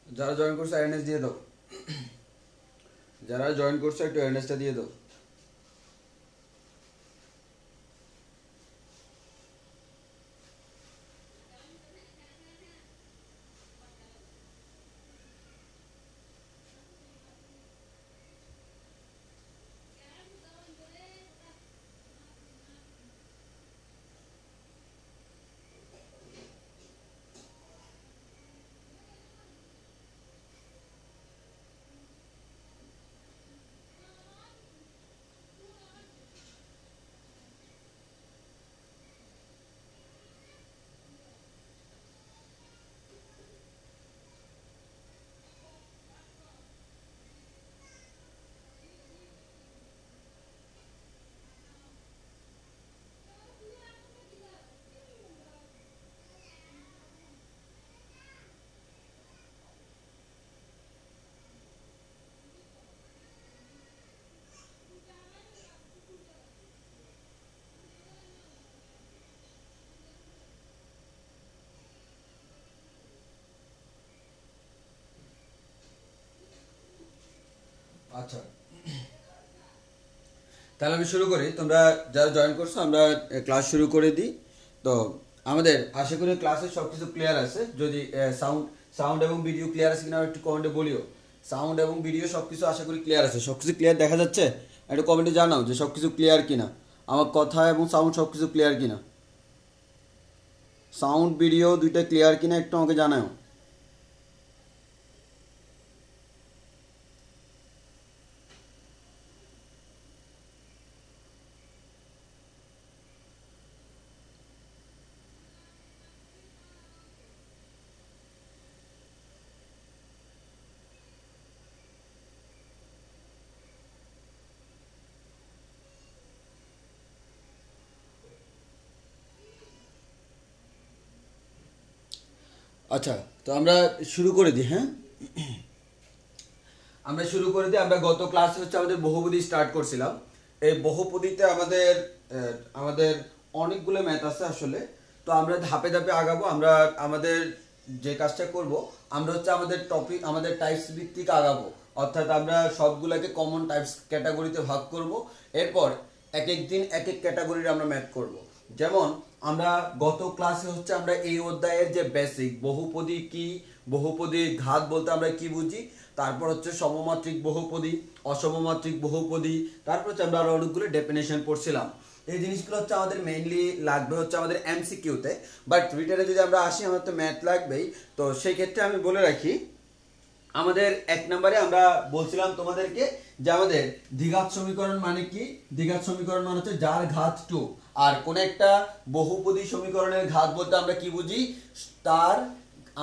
যারা জয়েন করছে অ্যাটেন্ডেন্স দিয়ে দাও, যারা জয়েন করছে একটু অ্যাটেন্ডেন্সটা দিয়ে দাও। আচ্ছা, তাহলে আমি শুরু করি। তোমরা যারা জয়েন করছো আমরা ক্লাস শুরু করে দিই। তো আমাদের আশা করি ক্লাসে সব কিছু ক্লিয়ার আছে। যদি সাউন্ড সাউন্ড এবং ভিডিও ক্লিয়ার আছে কিনা একটু কমেন্টে বলিও। সাউন্ড এবং ভিডিও সব কিছু আশা করি ক্লিয়ার আছে, সব কিছু ক্লিয়ার দেখা যাচ্ছে। একটু কমেন্টে জানাও যে সব কিছু ক্লিয়ার কিনা, আমার কথা এবং সাউন্ড সব কিছু ক্লিয়ার কিনা, সাউন্ড ভিডিও দুইটা ক্লিয়ার কিনা একটু আমাকে জানাও। আচ্ছা, তো আমরা শুরু করে দিই। হ্যাঁ, আমরা শুরু করে দিই। আমরা গত ক্লাসে হচ্ছে আমাদের বহুপদী স্টার্ট করছিলাম। এই বহুপদীতে আমাদের আমাদের অনেকগুলো ম্যাথ আছে আসলে। তো আমরা ধাপে ধাপে আগাবো। আমরা আমাদের যে কাজটা করব, আমরা হচ্ছে আমাদের টপিক আমাদের টাইপস ভিত্তিক আগাবো। অর্থাৎ আমরা সবগুলোকে কমন টাইপস ক্যাটাগরিতে ভাগ করব। এরপর এক এক দিন এক এক ক্যাটাগরির আমরা ম্যাথ করব। যেমন আমরা গত ক্লাসে হচ্ছে আমরা এই অধ্যায়ের যে বেসিক বহুপদী কি, বহুপদীর ঘাত বলতে আমরা কি বুঝি, তারপর হচ্ছে সমমাত্রিক বহুপদী, অসমমাত্রিক বহুপদী, তারপর হচ্ছে আমরা আরো অনেকগুলো ডেফিনেশন পড়ছিলাম। এই জিনিসগুলো হচ্ছে আমাদের মেইনলি লাগবে হচ্ছে আমাদের এমসিকিউতে। বাট রিটার্নে যদি আমরা আসি, আমার তো ম্যাথ লাগবেই। তো সেই ক্ষেত্রে আমি বলে রাখি, আমাদের এক নম্বরে আমরা বলছিলাম তোমাদেরকে যে আমাদের দ্বিঘাত সমীকরণ মানে কি। দ্বিঘাত সমীকরণ মানে হচ্ছে যার ঘাত 2। আর কোন একটা বহুপদী সমীকরণের ঘাত বলতে আমরা কি বুঝি, তার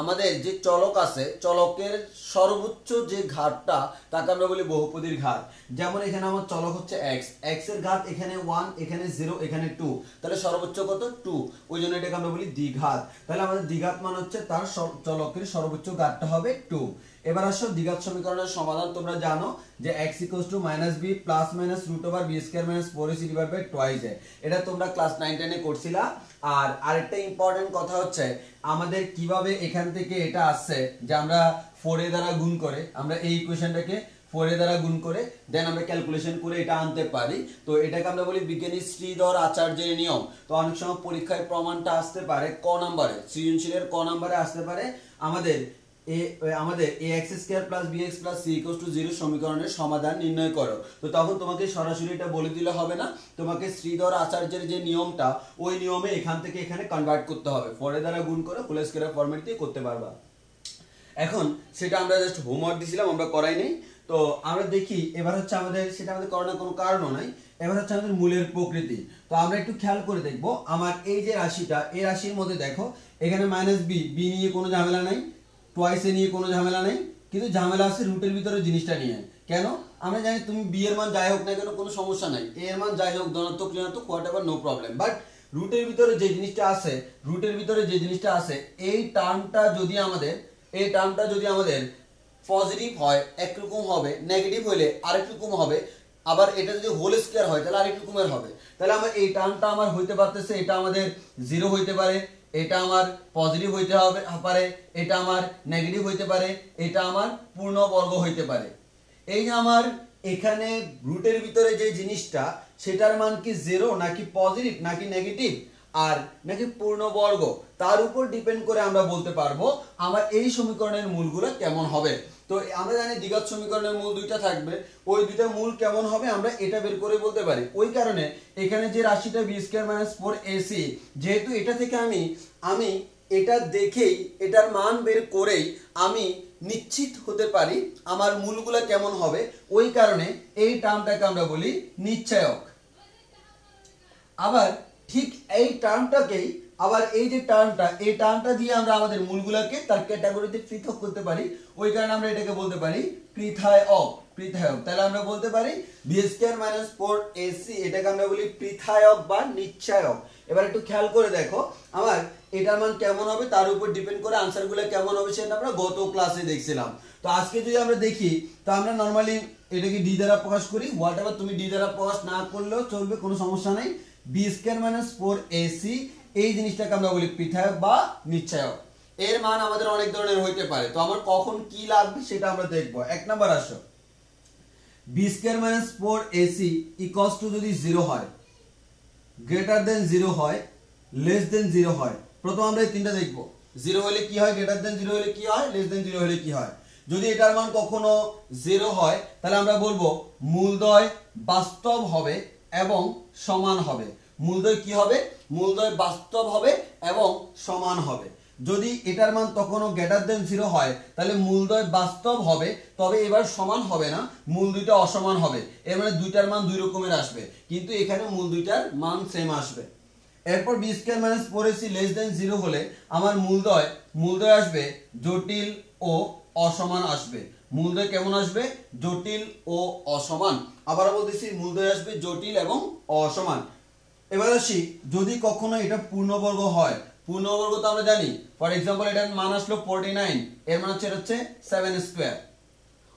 আমাদের যে চলক আছে চলকের সর্বোচ্চ যে ঘাতটা তাকে আমরা বলি বহুপদীর ঘাত। যেমন এখানে আমার চলক হচ্ছে এক্স, এক্স এর ঘাত এখানে 1, এখানে 0, এখানে 2, তাহলে সর্বোচ্চ কত 2, ওই জন্য এটাকে আমরা বলি দ্বিঘাত। তাহলে আমাদের দ্বিঘাত মানে হচ্ছে তার চলকের সর্বোচ্চ ঘাতটা হবে 2। এবার আসো দ্বিঘাত সমীকরণের সমাধান। তোমরা জানো যে x = -b plus minus √b² - 4ac / twice এ, এটা তোমরা ক্লাস 9 10 এ করছিলা। আর আরেকটা ইম্পর্টেন্ট কথা হচ্ছে আমাদের কিভাবে এখান থেকে এটা আসছে যে আমরা 4 এর দ্বারা গুণ করে আমরা এই ইকুয়েশনটাকে 4 এর দ্বারা গুণ করে দেন আমরা ক্যালকুলেশন করে এটা আনতে পারি। তো এটাকে আমরা বলি বিজ্ঞানী শ্রীধর আচার্যের নিয়ম। তো অনেক সময় পরীক্ষায় প্রমাণটা আসতে পারে ক নাম্বারে, সৃজনশীলের ক নাম্বারে আসতে পারে আমাদের আমাদের ax² + bx + c = 0 সমীকরণের সমাধান নির্ণয় করো। তো তখন তোমাকে সরাসরি এটা বলে দিলে হবে না, তোমাকে শ্রীধর আচার্যের যে নিয়মটা ওই নিয়মে এখান থেকে এখানে কনভার্ট করতে হবে। 4 এর দ্বারা গুণ করে হোল স্কয়ার ফরম্যাট দিয়ে করতে পারবা। এখন সেটা আমরা জাস্ট হোমওয়ার্ক দিছিলাম, আমরা করাই নাই। তো আমরা দেখি এবার হচ্ছে আমাদের সেটা আমাদের করানোর কোনো কারণও নাই। এবার হচ্ছে আমাদের মূলের প্রকৃতি। তো আমরা একটু খেয়াল করে দেখব আমার এই যে রাশিটা, এই রাশির মধ্যে দেখো এখানে -b, b নিয়ে কোনো ঝামেলা নাই, টুয়াইস এ নিয়ে কোনো ঝামেলা নাই, কিন্তু ঝামেলা আছে রুটের ভিতরে জিনিসটা নিয়ে। কেন? আমরা জানি তুমি b এর মান যাই হোক না কেন কোনো সমস্যা নাই, a এর মান যাই হোক ধনাত্মক ঋণাত্মক হোয়াটএভার নো প্রবলেম। বাট রুটের ভিতরে যে জিনিসটা আছে, রুটের ভিতরে যে জিনিসটা আছে এই টার্মটা যদি আমাদের এই টার্মটা যদি আমাদের পজিটিভ হয় একরকম হবে, নেগেটিভ হলে আরেক রকম হবে, আবার এটা যদি হোল স্কয়ার হয় তাহলে আরেক রকমের হবে। তাহলে আমার এই টার্মটা আমার হইতে পারতেছে এটা আমাদের 0 হইতে পারে, এটা আমার পজিটিভ হইতে হবে পারে, এটা আমার নেগেটিভ হইতে পারে, এটা আমার পূর্ণবর্গ হইতে পারে। এই যে আমার এখানে রুটের ভিতরে যে জিনিসটা, সেটার মান কি জিরো নাকি পজিটিভ নাকি নেগেটিভ আর নাকি পূর্ণবর্গ, তার উপর ডিপেন্ড করে আমরা বলতে পারবো আমার এই সমীকরণের মূলগুলো কেমন হবে। তো আমরা জানি দ্বিঘাত সমীকরণের মূল দুইটা থাকবে, ওই দুইটা মূল কেমন হবে আমরা এটা বের করে বলতে পারি। ওই কারণে এখানে যে রাশিটা বি স্কয়ার মাইনাস 4ac, যেহেতু এটা থেকে আমি এটা দেখেই এটার মান বের করেই আমি নিশ্চিত হতে পারি আমার মূলগুলো কেমন হবে, ওই কারণে এই টার্মটাকে আমরা বলি নিশ্চয়ক। আবার ঠিক এই টার্মটাকেই আবার এই যে টার্মটা, এই টার্মটা দিয়ে আমরা আমাদের মূলগুলোকে তার ক্যাটাগরিতে পৃথক করতে পারি, ওই কারণে আমরা এটাকে বলতে পারি পৃথায়ক। পৃথায়ক, তাহলে আমরা বলতে পারি বি স্কয়ার মাইনাস 4ac, এটাকে আমরা বলি পৃথায়ক বা নিশ্চয়ক। এবার একটু খেয়াল করে দেখো আমার এটার মান কেমন হবে তার উপর ডিপেন্ড করে আনসারগুলো কেমন হবে সেটা আমরা গত ক্লাসে দেখছিলাম। তো আজকে যদি আমরা দেখি, তো আমরা নরমালি এটাকে ডি দ্বারা প্রকাশ করি, হোয়াট এভার তুমি ডি দ্বারা প্রকাশ না করলেও চলবে, কোনো সমস্যা নাই। বি স্কয়ার মাইনাস 4ac এই জিনিসটাকে আমরা বলি পৃথায়ক বা নিশ্চয়ক। এর মান আমাদের অনেক ধরনের হইতে পারে, তো আমার কখন কি লাগবে সেটা আমরা দেখবো। এক নাম্বার আসো, B square minus 4ac equals to যদি 0 হয়, গ্রেটার দেন 0 হয়, লেস দেন 0 হয়, প্রথম আমরা এই তিনটা দেখবো। 0 হলে কি হয়, গ্রেটার দেন 0 হলে কি হয়, লেস দেন 0 হলে কি হয়। যদি এটার মান কখনো 0 হয় তাহলে আমরা বলবো মূলদ্বয় বাস্তব হবে এবং সমান হবে। মূলদ্বয় কি হবে, মূলদ্বয় বাস্তব হবে এবং সমান হবে। যদি এটার মান তখনও গ্রেটার দেন 0 হয় তাহলে মূলদ্বয় বাস্তব হবে, তবে এবার সমান হবে না, মূল দুইটা অসমান হবে। এর মানে দুইটার মান দুই রকমের আসবে, কিন্তু এখানে মূল দুইটার মান সেম আসবে। এরপর B square minus 4ac less than 0 হলে আমার মূলদ্বয় আসবে জটিল ও অসমান আসবে। মূলদ্বয় কেমন আসবে, জটিল ও অসমান। আবার বলতেছি মূলদ্বয় আসবে জটিল এবং অসমান। এবার আসি, যদি কখনো এটা পূর্ণবর্গ হয়, পূর্ণবর্গ তো আমরা জানি, ফর এক্সাম্পল এটার মান আসলো 49, এর মান হচ্ছে 7 স্কয়ার,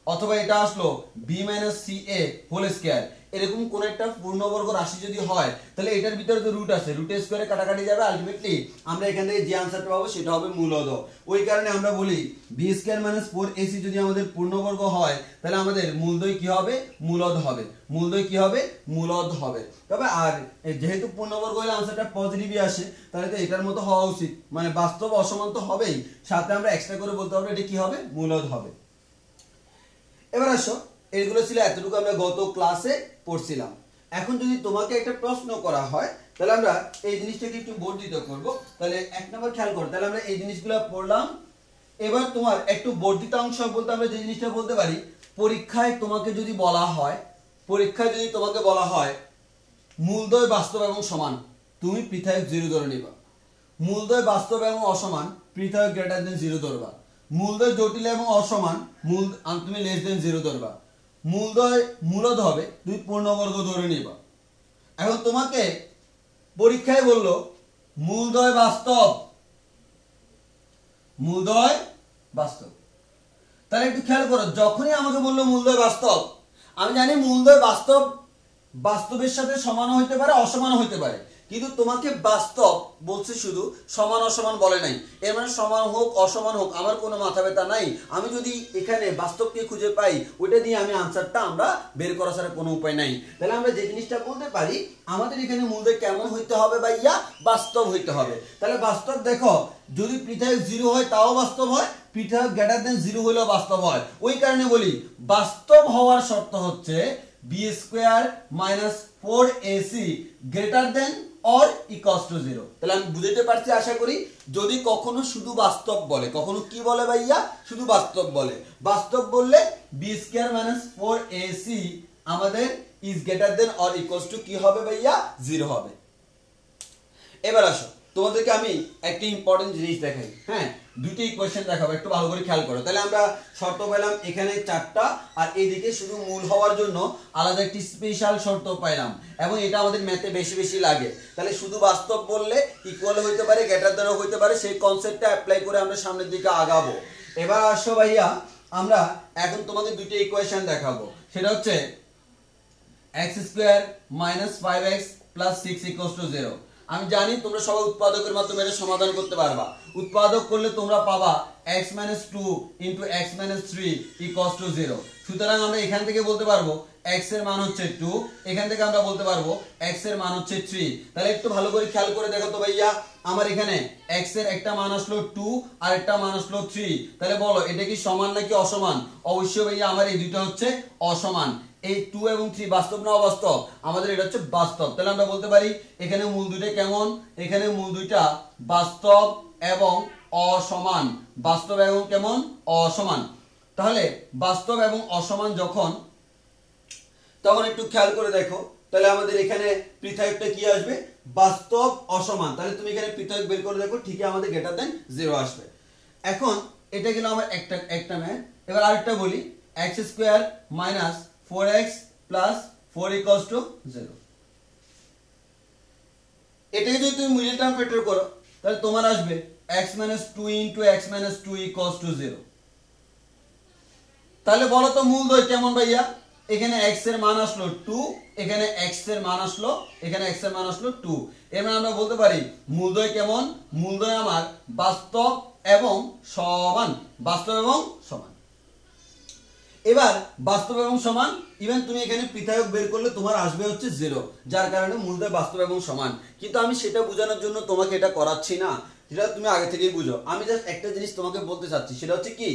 অথবা এটা আসলো বি মাইনাস সি এ হোল স্কয়ার, এরকম কোন একটা পূর্ণবর্গ রাশি যদি হয় তাহলে এটার ভিতরে তো রুট আছে, রুটের স্কয়ারে কাটাকাটি যাবে, আলটিমেটলি আমরা এখান থেকে যে আনসারটা পাবো সেটা হবে মূলদ। ওই কারণে আমরা বলি বি স্কয়ার মাইনাস 4ac যদি আমাদের পূর্ণবর্গ হয় তাহলে আমাদের মূলদ্বয় কি হবে, মূলদ হবে। মূলদ্বয় কি হবে, মূলদ হবে। তবে আর যেহেতু পূর্ণবর্গ হলে আনসারটা পজিটিভই আসে, তাহলে তো এটার মতো হওয়া উচিত, মানে বাস্তব অসমান তো হবেই, সাথে আমরা এক্সট্রা করে বলতে পারবো এটা কি হবে, মূলদ হবে। এবার আসো, এগুলো ছিল এতটুকু আমরা গত ক্লাসে পড়ছিলাম। এখন যদি তোমাকে একটা প্রশ্ন করা হয় তাহলে আমরা এই জিনিসটাকে একটু বর্ধিত করব। তাহলে এক নম্বর খেয়াল করো, তাহলে আমরা এই জিনিসগুলো পড়লাম। এবার তোমার একটু বর্ধিত অংশ বলতে আমরা যে জিনিসটা বলতে পারি, পরীক্ষায় তোমাকে যদি বলা হয়, মূলদ্বয় বাস্তব এবং সমান, তুমি পৃথক 0 ধরে নিবা। মূলদ্বয় বাস্তব এবং অসমান, পৃথক গ্রেটার দেন 0 ধরবা। মূলদ্বয় জটিল এবং অসমান, তুমি লেস দেন 0 ধরবা। মূলদ্বয় মূলদ হবে, তুমি পূর্ণবর্গ ধরে নিবা। এখন তোমাকে পরীক্ষায় বললো মূলদ্বয় বাস্তব, তাহলে একটু খেয়াল করো, যখনই আমাকে বললো মূলদ্বয় বাস্তব, আমি জানি মূলদ্বয় বাস্তবের সাথে সমান হইতে পারে, অসমান হইতে পারে, কিন্তু তোমাকে বাস্তব বলছে, শুধু সমান অসমান বলে নাই। এর মানে সমান হোক অসমান হোক আমার কোনো মাথা ব্যথা নাই, আমি যদি এখানে বাস্তবকে খুঁজে পাই ওইটা দিয়ে আমি আনসারটা আমরা বের করা ছাড়া কোনো উপায় নাই। তাহলে আমরা যে জিনিসটা বলতে পারি, আমাদের এখানে মূলদ্বয় কেমন হইতে হবে ভাইয়া, বাস্তব হইতে হবে। তাহলে বাস্তব দেখো, যদি পৃথক 0 হয় তাও বাস্তব হয়, পৃথক গ্রেটার দেন 0 হলেও বাস্তব হয়। ওই কারণে বলি বাস্তব হওয়ার শর্ত হচ্ছে B square minus 4ac greater than or equals to 0। তাহলে আমি বুঝতে পারছি আশা করি। যদি কখনো শুধু বাস্তব বলে, কখনো কি বলে ভাইয়া, শুধু বাস্তব বলে, বাস্তব বললে বি স্কয়ার মাইনাস 4ac আমাদের is greater than or equals to কি হবে ভাইয়া, 0 হবে। এবার আসো, তোমাদেরকে আমি একটা ইম্পর্টেন্ট জিনিস দেখাই। হ্যাঁ, দুটি ইকুয়েশন দেখাবো, একটু ভালো করে খেয়াল করো। তাহলে আমরা শর্ত পেলাম এখানে 4টা, আর এইদিকে শুধু মূল হওয়ার জন্য আলাদা একটি স্পেশাল শর্ত পাইলাম, এবং এটা আমাদের ম্যাথে বেশি বেশি লাগে। তাহলে শুধু বাস্তব বললে ইকুয়াল হইতে পারে, গ্রেটার দেনও হইতে পারে, সেই কনসেপ্টটা অ্যাপ্লাই করে আমরা সামনের দিকে আগাবো। এবার আসো ভাইয়া, আমরা এখন তোমাদের দুটি ইকুয়েশন দেখাবো। সেটা হচ্ছে x² - 5x + 6 = 0। আমি জানি তোমরা সবাই উৎপাদকের মাধ্যমে এটা সমাধান করতে পারবা। উৎপাদক করলে তোমরা পাবা x - 2 * x - 3 = 0। সুতরাং আমরা এখান থেকে বলতে পারবো x এর মান হচ্ছে 2, এখান থেকে আমরা বলতে পারবো x এর মান হচ্ছে 3। তাহলে একটু ভালো করে খেয়াল করে দেখো তো ভাইয়া, আমার এখানে x এর একটা মান আসলো 2 আর একটা মান আসলো 3। তাহলে বলো এটা কি সমান নাকি অসমান? অবশ্যই ভাইয়া আমার এই দুটো হচ্ছে অসমান। এই 2 এবং 3 বাস্তব না অবাস্তব? আমাদের এটা হচ্ছে বাস্তব। তাহলে আমরা বলতে পারি এখানে মূল দুইটা কেমন? এখানে মূল দুইটা বাস্তব এবং অসমান। বাস্তব এবং কেমন? অসমান। তাহলে বাস্তব এবং অসমান যখন, তখন একটু খেয়াল করে দেখো, তাহলে আমাদের এখানে পৃথকটা কি আসবে? বাস্তব অসমান। তাহলে তুমি এখানে পৃথক বের করে দেখো, ঠিকই আমাদের > 0 আসবে। এখন এটা গেল আমার একটা ম্যাথ। এবার আরেকটা বলি, x² - 4x + 4 = 0। এটাকে যদি তুমি মিডল টার্ম ফ্যাক্টর করো তাহলে তোমার আসবে x - 2 * x - 2 = 0। তাহলে বলো তো মূলদ্বয় কেমন ভাইয়া? এখানে x এর মান আসলো 2, এখানে x এর মান আসলো, এখানে x এর মান আসলো 2। এর মানে আমরা বলতে পারি মূলদ্বয় কেমন? মূলদ্বয় আমার বাস্তব এবং সমান। বাস্তব এবং সমান। এবার বাস্তব এবং সমান, ইভেন তুমি এখানে পৃথক বের করলে তোমার আসবে হচ্ছে 0, যার কারণে মূলদ্বয় বাস্তব এবং সমান। কিন্তু আমি সেটা বোঝানোর জন্য তোমাকে এটা করাচ্ছি না, যেটা তুমি আগে থেকেই বুঝো। আমি জাস্ট একটা জিনিস তোমাকে বলতে চাচ্ছি, সেটা হচ্ছে কি,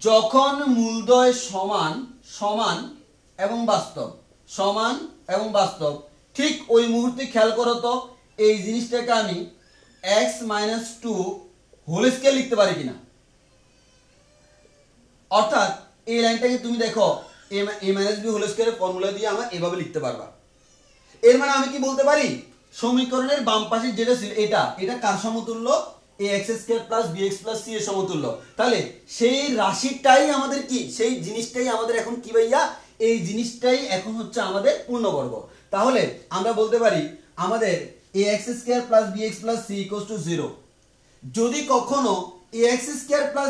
যখন মূলদ্বয় সমান সমান এবং বাস্তব, সমান এবং বাস্তব, ঠিক ওই মুহূর্তে খেয়াল করো তো এই জিনিসটাকে আমি x - 2 হোল স্কয়ার লিখতে পারি কিনা। অর্থাৎ এই লাইনটাকে তুমি দেখো a - b হোল স্কয়ারের ফর্মুলা দিয়ে আমরা এভাবে লিখতে পারবা। এর মানে আমি কি বলতে পারি, সমীকরণের বাম পাশে যেটা ছিল এটা কার সমতুল্য? ax² + bx + c এর সমতুল্য। তাহলে সেই রাশিটাই আমাদের কি, সেই জিনিসটাই আমাদের এখন কি ভাইয়া? এই জিনিসটাই এখন হচ্ছে আমাদের পূর্ণবর্গ। তাহলে আমরা বলতে পারি আমাদের ax² + bx + c = 0। যদি কখনো ax²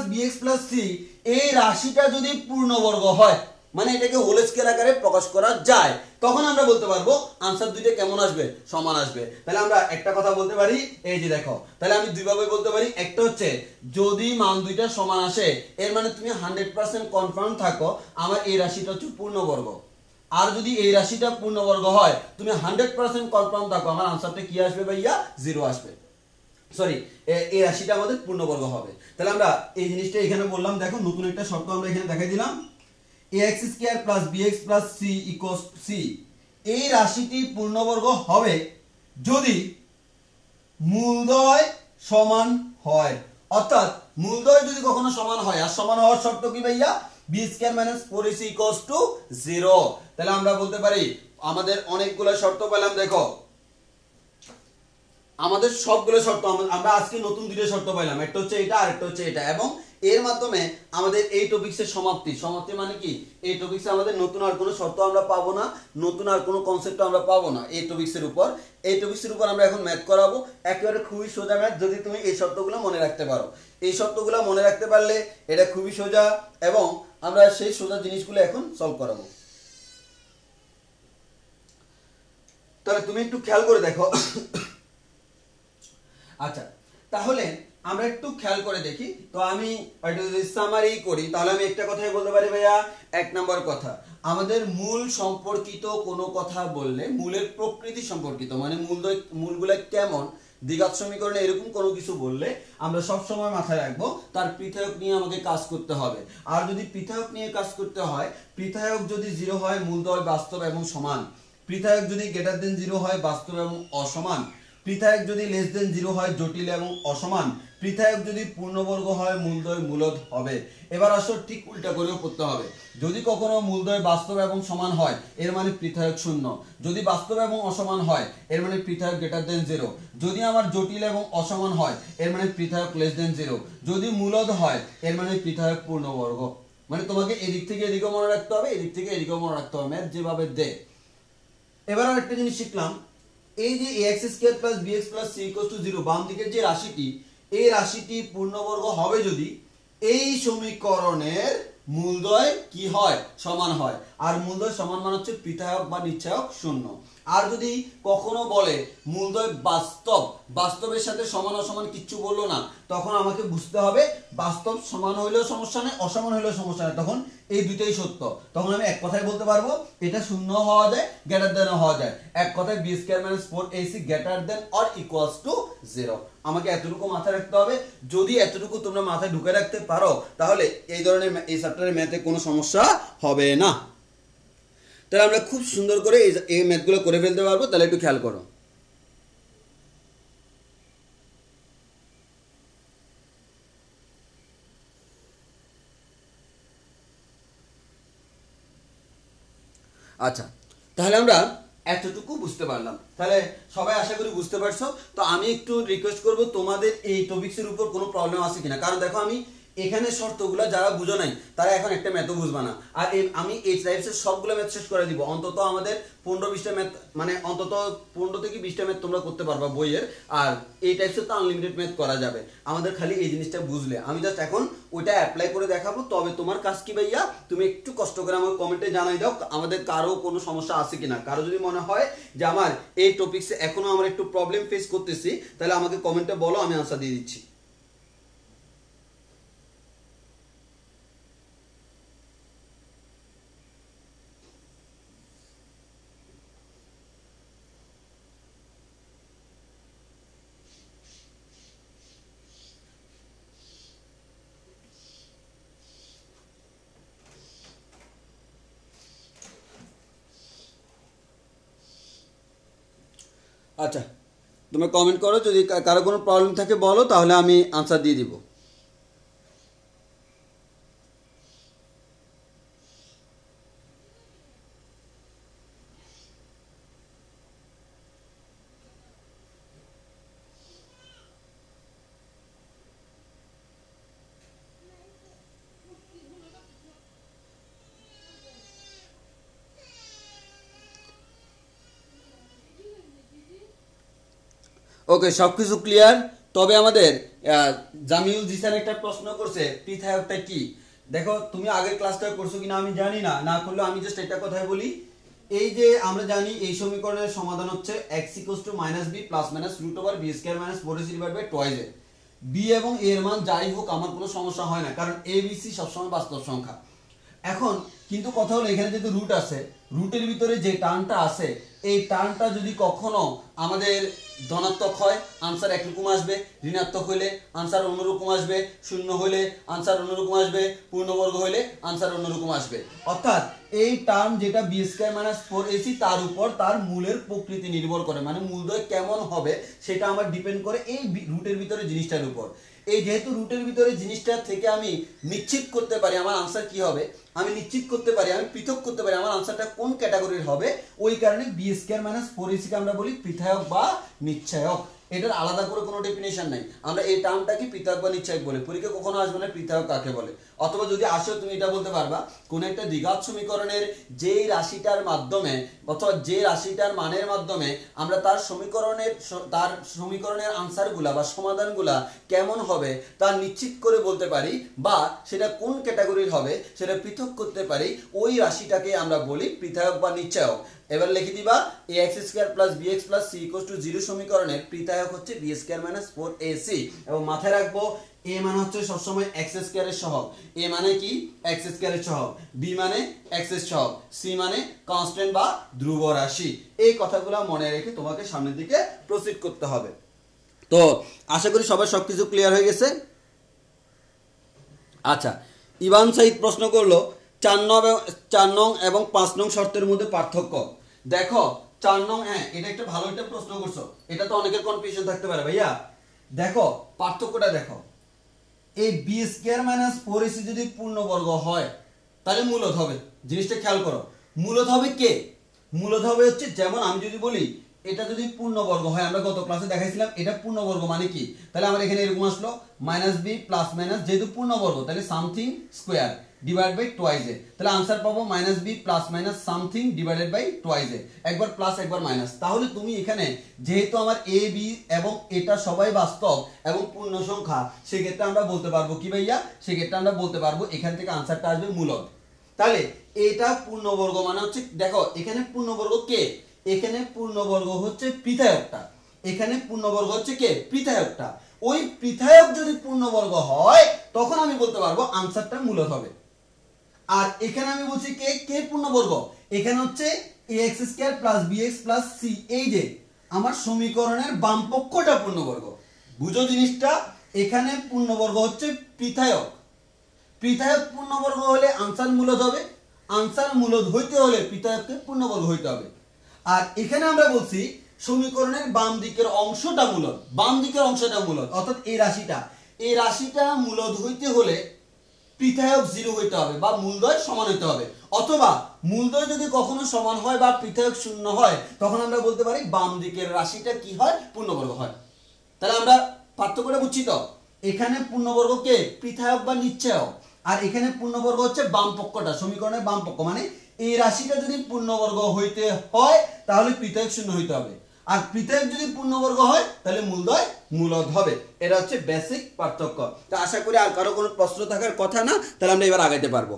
+ bx + c এই রাশিটা যদি পূর্ণবর্গ হয়, মানে এটাকে হোল স্কয়ার আকারে প্রকাশ করা যায়, তখন আমরা বলতে পারবো आंसर দুইটা কেমন আসবে? সমান আসবে। তাহলে আমরা একটা কথা বলতে পারি, এই যে দেখো, তাহলে আমি দুইভাবে বলতে পারি। একটা হচ্ছে যদি মান দুইটা সমান আসে, এর মানে তুমি 100% কনফার্ম থাকো আমার এই রাশিটা হচ্ছে পূর্ণবর্গ। আর যদি এই রাশিটা পূর্ণবর্গ হয়, তুমি 100% কনফার্ম থাকো আমার आंसरটা কি আসবে ভাইয়া? 0 আসবে। সরি, এই রাশিটা আমাদের পূর্ণবর্গ হবে। তাহলে আমরা এই জিনিসটা এখানে বললাম। দেখো নতুন একটা শর্ত আমরা এখানে দেখাই দিলাম, ax² + bx + c = c। এই রাশিটি পূর্ণবর্গ হবে যদি মূলদ্বয় সমান হয়। অর্থাৎ মূলদ্বয় যদি কখনো সমান হয়, আর সমান হওয়ার শর্ত কি ভাইয়া? b² - 4ac = 0। তাহলে আমরা বলতে পারি আমাদের অনেকগুলো শর্ত পেলাম। দেখো আমাদের সবগুলো শর্ত আমরা আজকে নতুন দুটো শর্ত পাইলাম, একটা হচ্ছে এটা আর একটা হচ্ছে এটা, এবং এর মাধ্যমে আমাদের এই টপিক্সের সমাপ্তি। সমাপ্তি মানে কি? এই টপিক্সে আমাদের নতুন আর কোনো শর্ত আমরা পাবো না, নতুন আর কোনো কনসেপ্ট আমরা পাবো না এই টপিক্সের উপর। এই টপিক্সের উপর আমরা এখন ম্যাথ করাবো, একেবারে খুবই সোজা ম্যাথ, যদি তুমি এই শর্তগুলো মনে রাখতে পারো। এই শর্তগুলো মনে রাখতে পারলে এটা খুবই সোজা, এবং আমরা সেই সোজা জিনিসগুলো এখন সলভ করাবো। তাহলে তুমি একটু খেয়াল করে দেখো। আচ্ছা, তাহলে আমরা একটু খেয়াল করে দেখি। তো আমি যদি সামারি করি, তাহলে আমি একটা কথাই বলতে পারি ভাইয়া। এক নম্বর কথা, আমাদের মূল সম্পর্কিত কোনো কথা বললে, মূলের প্রকৃতি সম্পর্কিত, মানে মূলগুলো কেমন, দ্বিঘাত সমীকরণে এরকম কোনো কিছু বললে আমরা সব সময় মাথায় রাখবো তার পৃথক নিয়ে আমাকে কাজ করতে হবে। আর যদি পৃথক নিয়ে কাজ করতে হয়, পৃথক যদি 0 হয় মূলদ্বয় বাস্তব এবং সমান, পৃথক যদি > 0 হয় বাস্তব এবং অসমান, পৃথক যদি <0 হয় জটিল এবং অসমান, পৃথক যদি পূর্ণবর্গ হয় মূলদ্বয় মূলদ হবে। এবার আসো ঠিক উল্টা করেও পড়তে হবে। যদি কখনো মূলদ্বয় বাস্তব এবং সমান হয়, এর মানে পৃথক 0। যদি বাস্তব এবং অসমান হয়, এর মানে পৃথক <0। যদি আমার জটিল এবং অসমান হয়, এর মানে পৃথক <0। যদি মূলদ হয়, এর মানে পৃথক পূর্ণবর্গ। মানে তোমাকে এদিক থেকে এদিকেও মনে রাখতে হবে, এদিক থেকে এদিকেও মনে রাখতে হবে, ম্যাথ যেভাবে দে। এবার আর একটা জিনিস শিখলাম, এই যে ax² + bx + c = 0 বাম দিকের যে রাশিটি, এই রাশিটি পূর্ণবর্গ হবে যদি এই সমীকরণের মূলদ্বয় কি হয়? সমান হয়। আর মূলদ্বয় সমান মানে হচ্ছে পৃথক বা নিশ্চয়ক 0। আর যদি কখনো বলে মূলদ্বয় বাস্তব, বাস্তবের সাথে সমান অসমান কিচ্ছু বললো না, তখন আমাকে বুঝতে হবে বাস্তব সমান হইলেও সমস্যা নেই, অসমান হইলেও সমস্যা নেই, তখন এই দুইটাই সত্য। তখন আমি এক কথায় বলতে পারবো এটা শূন্য হওয়া যায়, গ্রেটার দেন হওয়া যায়। এক কথায় B square minus 4ac greater than or equals to 0। আমাকে এতটুকু মাথায় রাখতে হবে। যদি এতটুকু তোমরা মাথায় ঢুকে রাখতে পারো তাহলে এই ধরনের এই চ্যাপ্টারের ম্যাথে কোনো সমস্যা হবে না। তাহলে আমরা খুব সুন্দর করে এই ম্যাথগুলো করে ফেলতে পারবো। তাহলে একটু খেয়াল করো। আচ্ছা, তাহলে আমরা এতটুকু বুঝতে পারলাম। তাহলে সবাই আশা করি বুঝতে পারছো। তো আমি একটু রিকোয়েস্ট করব তোমাদের এই টপিক্সের উপর কোনো প্রবলেম আছে কিনা, কারণ দেখো আমি এখানে শর্তগুলো যারা বুঝো নাই তারা এখন একটা ম্যাথও বুঝবা না। আর আমি এই টাইপসের সবগুলো ম্যাথ শেষ করে দিব। অন্তত আমাদের 15-20টা ম্যাথ, মানে অন্তত 15 থেকে 20টা ম্যাথ তোমরা করতে পারবা বইয়ের। আর এই টাইপসের তো আনলিমিটেড ম্যাথ করা যাবে, আমাদের খালি এই জিনিসটা বুঝলে। আমি জাস্ট এখন ওইটা অ্যাপ্লাই করে দেখাবো। তবে তোমার কাজ কি ভাইয়া, তুমি একটু কষ্ট করে আমার কমেন্টে জানাই দাও আমাদের কারো কোনো সমস্যা আছে কিনা। কারো যদি মনে হয় যে আমার এই টপিক্সে এখনো আমার একটু প্রবলেম ফেস করতেছি, তাহলে আমাকে কমেন্টে বলো, আমি আনসার দিয়ে দিচ্ছি। আচ্ছা, তুমি কমেন্ট করো, যদি কারো কোনো প্রবলেম থাকে বলো, তাহলে আমি আনসার দিয়ে দিব। ওকে, সবকিছু ক্লিয়ার। তবে আমাদের জামিউল জিসান একটা প্রশ্ন করছে, পৃথায়কটা কি। দেখো তুমি আগের ক্লাসটা করছো কিনা আমি জানি না, না করলে আমি জাস্ট একটা কথাই বলি। এই যে আমরা জানি এই সমীকরণের সমাধান হচ্ছে x = -b ± √b² - 4ac/2 b এবং a এর মান যাই হোক আমার কোনো সমস্যা হয় না, কারণ a b c সবসময় বাস্তব সংখ্যা। এখন কিন্তু কথা হলো এখানে যেহেতু রুট আছে, রুটের ভিতরে যে টার্মটা আছে এই টার্মটা যদি কখনো আমাদের ধনাত্মক হয় আনসার একরকম আসবে, ঋণাত্মক হইলে আনসার অন্যরকম আসবে, শূন্য হইলে আনসার অন্যরকম আসবে, পূর্ণবর্গ হইলে আনসার অন্যরকম আসবে। অর্থাৎ এই টার্ম যেটা b² - 4ac তার উপর তার মূলের প্রকৃতি নির্ভর করে, মানে মূলদ্বয় কেমন হবে সেটা আমার ডিপেন্ড করে এই রুটের ভিতরে জিনিসটার উপর। এই যেহেতু রুটের ভিতরে জিনিসটা থেকে আমি নিশ্চিত করতে পারি আমার আনসার কি হবে, আমি নিশ্চিত করতে পারি, আমি পৃথক করতে পারি আমার আনসারটা কোন ক্যাটাগরির হবে, ওই কারণে b² - 4ac কে আমরা বলি পৃথায়ক বা নিশ্চয়ক। এটার আলাদা করে কোনো ডেফিনেশন নাই। আমরা এই টার্মটাকে পৃথক বা নিশ্চয়ক বলি। পরীক্ষা কখনো আসবে না পৃথক কাকে বলে। অথবা যদি আসেও তুমি এটা বলতে পারবা কোন একটা দ্বিঘাত সমীকরণের যেই রাশিটার মাধ্যমে অথবা যে রাশিটার মানের মাধ্যমে আমরা তার সমীকরণের আনসারগুলা বা সমাধানগুলা কেমন হবে তা নিশ্চিত করে বলতে পারি, বা সেটা কোন ক্যাটাগরির হবে সেটা পৃথক করতে পারি, ওই রাশিটাকে আমরা বলি পৃথক বা নিশ্চয়ক। এবার লিখে দিবা ax² + bx + c = 0 সমীকরণের পৃথক হচ্ছে b² - 4ac। এবং মাথায় রাখবো a মানে হচ্ছে সবসময় x² এর সহগ। a মানে কি x² এর সহগ, b মানে x এর সহগ, c মানে কনস্ট্যান্ট বা ধ্রুব রাশি। এই কথাগুলো মনে রেখে তোমাকে সামনের দিকে প্রসিড করতে হবে। তো আশা করি সবার সবকিছু ক্লিয়ার হয়ে গেছে। আচ্ছা, ইভান সাইদ প্রশ্ন করলো 4 নং এবং 5 নং শর্তের মধ্যে পার্থক্য। দেখো 4 নং, হ্যাঁ এটা একটা ভালো একটা প্রশ্ন করছো, এটা তো অনেকের কনফিউশন থাকতে পারে ভাইয়া। দেখো পার্থক্যটা দেখো, এই b² - 4ac যদি পূর্ণবর্গ হয় তাহলে মূলদ হবে। জিনিসটা খেয়াল করো, মূলদ হবে কে, মূলদ হবে হচ্ছে, যেমন আমি যদি বলি এটা যদি পূর্ণবর্গ হয়, আমরা গত ক্লাসে দেখাইছিলাম এটা পূর্ণবর্গ মানে কি, তাহলে আমার এখানে এরকম আসলো -b ± যেহেতু পূর্ণবর্গ তাহলে সামথিং স্কয়ার /2 তাহলে आंसर পাবো -b ± সামথিং /2 একবার প্লাস একবার মাইনাস। তাহলে তুমি এখানে যেহেতু আমার a b এবং এটা সবাই বাস্তব এবং পূর্ণ সংখ্যা, সেক্ষেত্রে আমরা বলতে পারবো কি ভাইয়া, সেক্ষেত্রে আমরা বলতে পারবো এখান থেকে आंसरটা আসবে মূলদ। তাহলে এটা পূর্ণবর্গ মানে হচ্ছে, দেখো এখানে পূর্ণবর্গ কে, এখানে পূর্ণবর্গ হচ্ছে পৃথায়কটা, এখানে পূর্ণবর্গ হচ্ছে কে পৃথায়কটা। ওই পৃথায়ক যদি পূর্ণবর্গ হয় তখন আমি বলতে পারবো আনসারটা মূলদ হবে। আর এখানে আমি বলছি কে কে পূর্ণবর্গ, এখানে হচ্ছে ax square plus bx plus c, এই যে আমার সমীকরণের বাম পক্ষটা পূর্ণবর্গ। বুঝো জিনিসটা, এখানে পূর্ণবর্গ হচ্ছে পৃথায়ক, পৃথায়ক পূর্ণবর্গ হলে আনসার মূলদ হবে, আনসার মূলদ হইতে হলে পৃথায়ককে পূর্ণবর্গ হইতে হবে। আর এখানে আমরা বলছি সমীকরণের বাম দিকের অংশটা মূলদ, বাম দিকের অংশটা মূলদ, অর্থাৎ এই রাশিটা মূলদ হইতে হলে পৃথায়ক 0 হইতে হবে বা মূলদ্বয় সমান হইতে হবে, অথবা মূলদ্বয় যদি কখনো সমান হয় বা পৃথায়ক 0 হয় তখন আমরা বলতে পারি বাম দিকের রাশিটা কি হয় পূর্ণবর্গ হয়। তাহলে আমরা পার্থক্যটা বুঝছি তো, এখানে পূর্ণবর্গ কে পৃথায়ক বা নিশ্চয়ক, আর এখানে পূর্ণবর্গ হচ্ছে বাম পক্ষটা, সমীকরণের বাম পক্ষ, মানে এই রাশিটা যদি পূর্ণবর্গ হইতে হয় তাহলে পৃথায়ক 0 হইতে হবে, আর পৃথায়ক যদি পূর্ণবর্গ হয় তাহলে মূলদ্বয় মূলদ হবে। এটা হচ্ছে বেসিক পার্থক্য। তো আশা করি আর কারো কোনো প্রশ্ন থাকার কথা না, তাহলে আমরা এবার আগাইতে পারবো।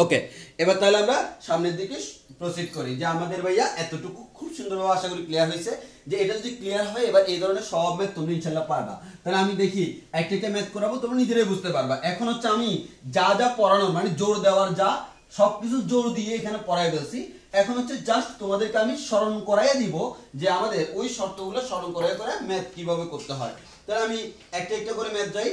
ওকে, এবার তাহলে আমরা সামনের দিকে প্রসিড করি। যে আমাদের ভাইয়া এতটুকু খুব সুন্দরভাবে আশা করি ক্লিয়ার হয়েছে, যে এটা যদি ক্লিয়ার হয় এবার এই ধরনের সব ম্যাথ তুমি ইনশাআল্লাহ পারবা। তাহলে আমি দেখি একটা ম্যাথ করাবো, তোমরা নিজেরাই বুঝতে পারবা। এখন হচ্ছে আমি যা যা পড়ানোর মানে জোর দেওয়ার যা সবকিছু জোর দিয়ে এখানে পড়াই ফেলছি, এখন হচ্ছে জাস্ট তোমাদেরকে আমি স্মরণ করাইয়া দিব যে আমাদের ওই শর্তগুলো স্মরণ করাইয়া করে ম্যাথ কিভাবে করতে হয়। তাহলে আমি একটা করে ম্যাথ যাই,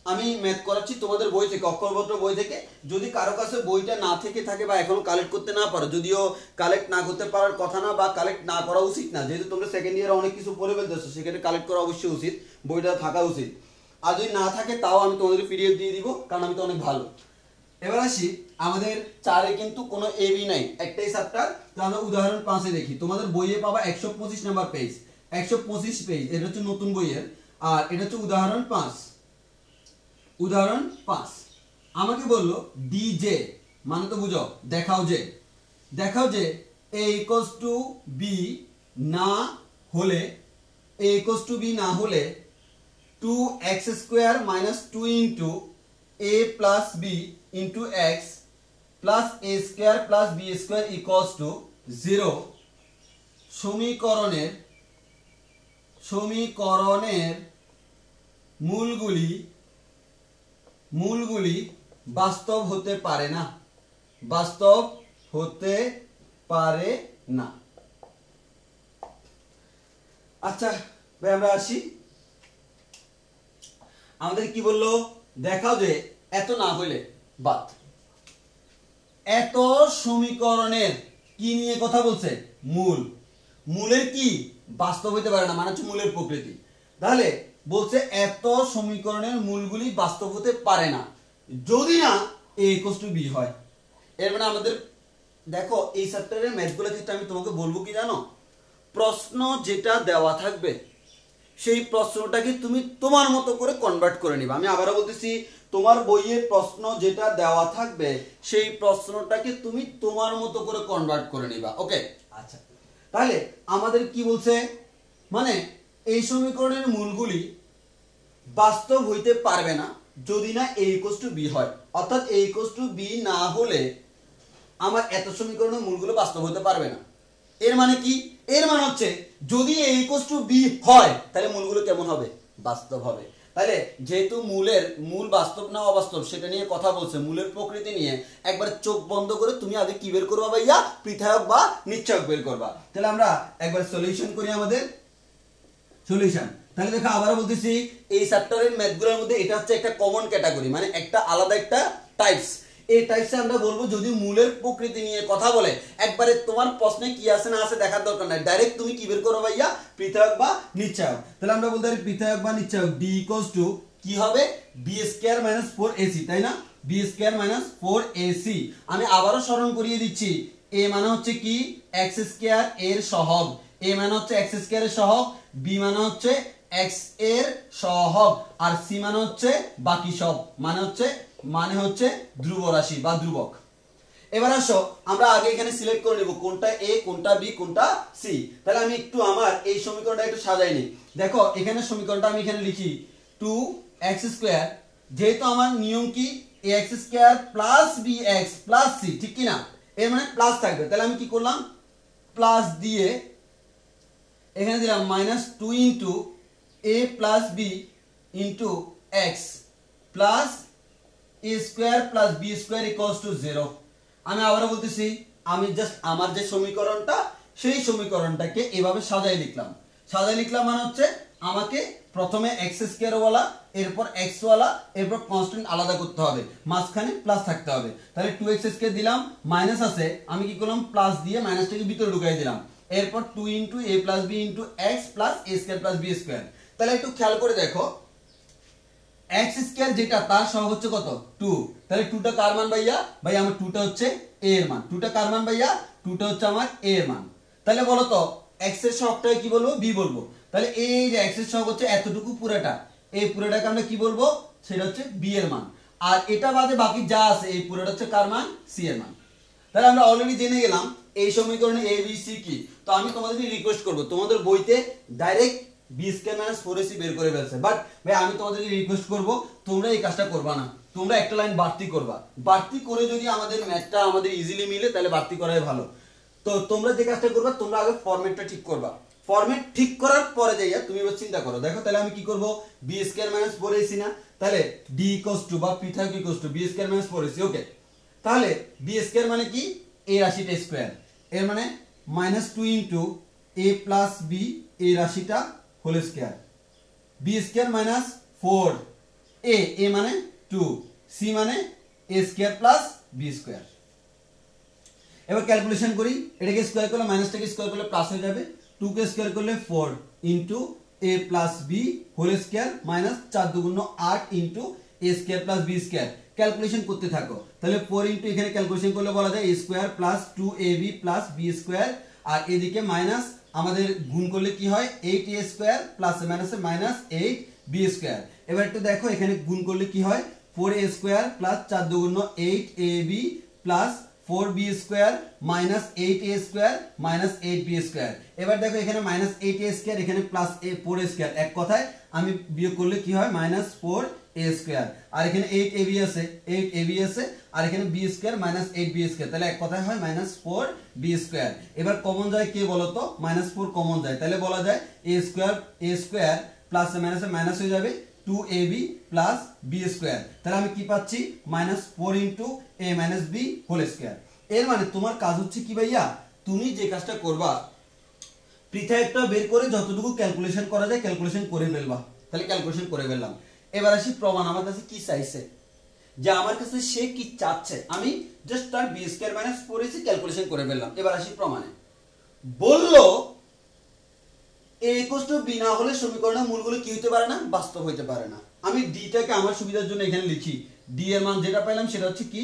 আমি ম্যাথ করাচ্ছি তোমাদের বই থেকে, অক্ষরপত্র বই থেকে। যদি কারো কাছে বইটা না থেকে থাকে বা এখনো কালেক্ট করতে না পারো, যদিও কালেক্ট না করতে পারার কথা না বা কালেক্ট না করা উচিত না, যেহেতু তোমরা সেকেন্ড ইয়ারে অনেক কিছু পড়ে ফেলতেছো, সেখানে কালেক্ট করা অবশ্যই উচিত, বইটা থাকা উচিত। আর যদি না থাকে তাও আমি তোমাদের পিডিএফ দিয়ে দিব, কারণ আমি তো অনেক ভালো। এবার আসি, আমাদের 4-এ কিন্তু কোনো এবি নাই, একটাই চ্যাপ্টার। তো আমরা উদাহরণ 5-এ দেখি। তোমাদের বইয়ে পাবা 125 নাম্বার পেজ, 125 পেজ, এটা হচ্ছে নতুন বইয়ের। আর এটা হচ্ছে উদাহরণ 5। উদাহরণ 5 আমাকে বললো ডিজে, মানে তো বুঝো দেখাও যে a equals to b না হলে, a equals to b না হলে 2x square minus 2 into a plus b into x plus a square plus b square equals to 0 সমীকরণের মূলগুলি বাস্তব হতে পারে না, আচ্ছা ভাই আমরা আসি। আমাদের কি বললো, দেখাও যে এত না হইলে বাদ, এত সমীকরণের কি নিয়ে কথা বলছে, মূলের কি বাস্তব হইতে পারে না, মানে হচ্ছে মূলের প্রকৃতি। তাহলে বলছে এত সমীকরণের মূলগুলি বাস্তব হতে পারে না যদি না a equals to b হয়। এর মানে আমাদের দেখো এই চ্যাপ্টারের ম্যাথগুলোর ক্ষেত্রে আমি তোমাকে বলবো কি জানো, প্রশ্ন যেটা দেওয়া থাকবে সেই প্রশ্নটাকে তুমি তোমার মতো করে কনভার্ট করে নিবা। আমি আবারও বলতেছি, তোমার বইয়ের প্রশ্ন যেটা দেওয়া থাকবে সেই প্রশ্নটাকে তুমি তোমার মতো করে কনভার্ট করে নিবা। ওকে, আচ্ছা তাহলে আমাদের কি বলছে, মানে এই সমীকরণের মূলগুলি বাস্তব হইতে পারবে না যদি না a equals to b হয়, অর্থাৎ a equals to b না হলে আমার এত সমীকরণের মূলগুলো বাস্তব হতে পারবে না। এর মানে কি, এর মানে হচ্ছে যদি a equals to b হয় তাহলে মূলগুলো কেমন হবে, বাস্তব হবে। তাহলে যেহেতু মূল বাস্তব না অবাস্তব সেটা নিয়ে কথা বলছে, মূলের প্রকৃতি নিয়ে, একবার চোখ বন্ধ করে তুমি আগে কি বের করবা ভাইয়া, পৃথায়ক বা নিশ্চয়ক বের করবা। তাহলে আমরা একবার সলিউশন করি, আমাদের সলিউশন। তাহলে দেখো আবারও বলতেছি, এই চ্যাপ্টারের ম্যাথগুলোর মধ্যে এটা হচ্ছে একটা কমন ক্যাটাগরি, মানে একটা আলাদা একটা টাইপস। এই টাইপসে আমরা বলবো যদি মূলের প্রকৃতি নিয়ে কথা বলে, একবারে তোমার প্রশ্নে কি আছে না আছে দেখার দরকার নাই, ডাইরেক্ট তুমি কি বের করো ভাইয়া, পৃথক বা নিশ্চয়ক। তাহলে আমরা বলতে পারি পৃথক বা নিশ্চয়ক d ইকুয়ালস টু কি হবে, b স্কয়ার মাইনাস 4ac, তাই না, b স্কয়ার মাইনাস 4ac। আমি আবারও স্মরণ করিয়ে দিচ্ছি, a মানে হচ্ছে কি x স্কয়ার এর সহগ, a মানে হচ্ছে x স্কয়ার এর সহগ, b মানে হচ্ছে x এর সহগ, আর c মানে হচ্ছে বাকি সব, মানে হচ্ছে ধ্রুব রাশি বা ধ্রুবক। এবার আসো আমরা আগে এখানে সিলেক্ট করে নেব কোনটা a কোনটা b কোনটা c। তাহলে আমি একটু আমার এই সমীকরণটা একটু সাজাই নিই। দেখো এখানে সমীকরণটা আমি এখানে লিখি 2x স্কয়ার, যেহেতু আমার নিয়ম কি ax square plus bx plus c, ঠিক কি না, এর মানে প্লাস থাকবে। তাহলে আমি কি করলাম, প্লাস দিয়ে এখানে দিলাম minus two into A plus B into X plus A square plus B square equals to 0। আমি আবারও বলতেছি, আমি জাস্ট আমার যে সমীকরণটা সেই সমীকরণটাকে এভাবে সাজাই লিখলাম মানে হচ্ছে আমাকে প্রথমে এক্স স্কোয়ার ওয়ালা, এরপর এক্স ওয়ালা, এরপর কনস্ট্যান্ট আলাদা করতে হবে, মাঝখানে প্লাস থাকতে হবে। তাহলে 2x স্কোয়ার দিলাম, মাইনাস আছে, আমি কি করলাম প্লাস দিয়ে মাইনাসটাকে ভিতরে ঢুকাই দিলাম, এরপর 2 into A plus B into X plus A square plus B square. তাহলে একটু খেয়াল করে দেখো, এক্স স্কোয়ার যেটা তার সহগ হচ্ছে কত 2, তাহলে 2টা কার মান ভাইয়া? ভাই আমার 2টা হচ্ছে a এর মান। 2টা কার মান ভাইয়া? 2টা হচ্ছে আমার a এর মান। তাহলে বলো তো x এর সহগটাকে কি বলবো? b বলবো। তাহলে এই যে x এর সহগ হচ্ছে এতটুকু পুরোটা, এই পুরোটাকে আমরা কি বলবো? সেটা হচ্ছে b এর মান। আর এটা বাদে বাকি যা আছে এই পুরোটা হচ্ছে কার মান? c এর মান। তাহলে আমরা অলরেডি জেনে গেলাম এই সমীকরণে a b c কি। তো আমি তোমাদেরকে রিকোয়েস্ট করব, তোমাদের বইতে direct b square minus 4ac বের করে ফেলছে, বাট ভাই আমি তোমাদেরকে রিকোয়েস্ট করব তোমরা এই কাজটা করবা না, তোমরা একটা লাইন বাড়তি করবা। বাড়তি করে যদি আমাদের ম্যাথটা আমাদের ইজিলি মিলে তাহলে বাড়তি করাই ভালো। তো তোমরা যে কাজটা করবা, তোমরা আগে ফরম্যাটটা ঠিক করবা। ফরম্যাট ঠিক করার পরে যাইয়া তুমি এবার চিন্তা করো, দেখো তাহলে আমি কি করব? b স্কয়ার মাইনাস 4ac না, তাহলে d ইকুয়ালস টু বা পৃথক equals to b square minus 4ac। ওকে, তাহলে b স্কয়ার মানে কি? এই রাশিটা স্কয়ার, এর মানে minus 2 into a plus b এই রাশিটা whole square, b square minus 4 a মানে 2, c মানে a square plus b square. এবার ক্যালকুলেশন করি, এটাকে স্কয়ার করলে মাইনাসটাকে স্কয়ার করলে প্লাস হয়ে যাবে, 2 কে স্কয়ার করলে 4 into a plus b whole square minus 4 দুগুণ 8 into a square plus b square. Calculation করতে থাকো, তাহলে 4 ইন্টু এখানে ক্যালকুলেশন করলে বলা যায় a square plus 2ab plus b square, আর এদিকে মাইনাস আমাদের গুণ করলে কি হয়? 8a স্কয়ার প্লাস মাইনাসে মাইনাস 8b স্কয়ার। এবার একটু দেখো এখানে গুণ করলে কি হয়? 4a স্কয়ার প্লাস 4 দুগুণ 8ab plus 4b square minus 8a square minus 8b square. এবার দেখো এখানে মাইনাস 8a স্কয়ার, এখানে প্লাস 4a স্কয়ার, এক কথায় আমি বিয়োগ করলে কি হয়? Minus 4a square. আর এখানে 8ab আছে, 8ab আছে, আর এখানে b square minus 8b square, তাহলে এক কথায় হয় মাইনাস 4b স্কয়ার। এবার কমন যায় কে বলো তো? মাইনাস 4 কমন যায়, তাহলে বলা যায় a স্কয়ার প্লাস মাইনাসে মাইনাস হয়ে যাবে 2ab প্লাস b স্কয়ার। তাহলে আমি কি পাচ্ছি? Minus 4 into a minus b whole square. এর মানে তোমার কাজ হচ্ছে কি ভাইয়া? তুমি যে কাজটা করবা, পৃথকটা বের করে যতটুকু ক্যালকুলেশন করা যায় ক্যালকুলেশন করে ফেলবা। তাহলে ক্যালকুলেশন করে ফেললাম। এবার আসি প্রমাণ, আমার কাছে কি চাইছে, যে আমার কাছে সে কি চাচ্ছে, আমি জাস্ট তার b square minus 4ac calculation করে ফেললাম। এবার আসি প্রমাণে। বললো a ইকুয়ালস টু b না হলে সমীকরণের মূলগুলো কি হতে পারে না? বাস্তব হতে পারে না। আমি d টাকে আমার সুবিধার জন্য এখানে লিখি, d এর মান যেটা পেলাম সেটা হচ্ছে কি?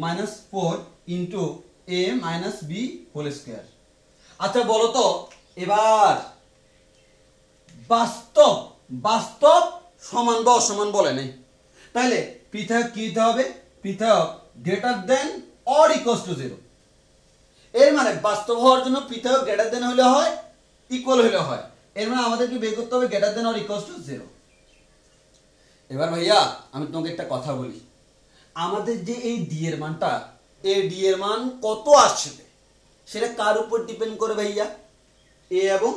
Minus 4 into a minus b whole square. আচ্ছা বলো তো এবার বাস্তব বাস্তব সমান বা অসমান বলে নেই, তাহলে পৃথক কি হতে হবে? পৃথক greater than or equals to 0। এর মানে বাস্তব হওয়ার জন্য পৃথক গ্রেটার দেন হলে হয়, ইকুয়াল হলে হয়। এর মানে আমাদেরকে বের করতে হবে greater than or equals to 0। এবার ভাইয়া আমি তোমাকে একটা কথা বলি, আমাদের যে এই d এর মানটা, এই d এর মান কত আসবে সেটা কার উপর ডিপেন্ড করে ভাইয়া? a এবং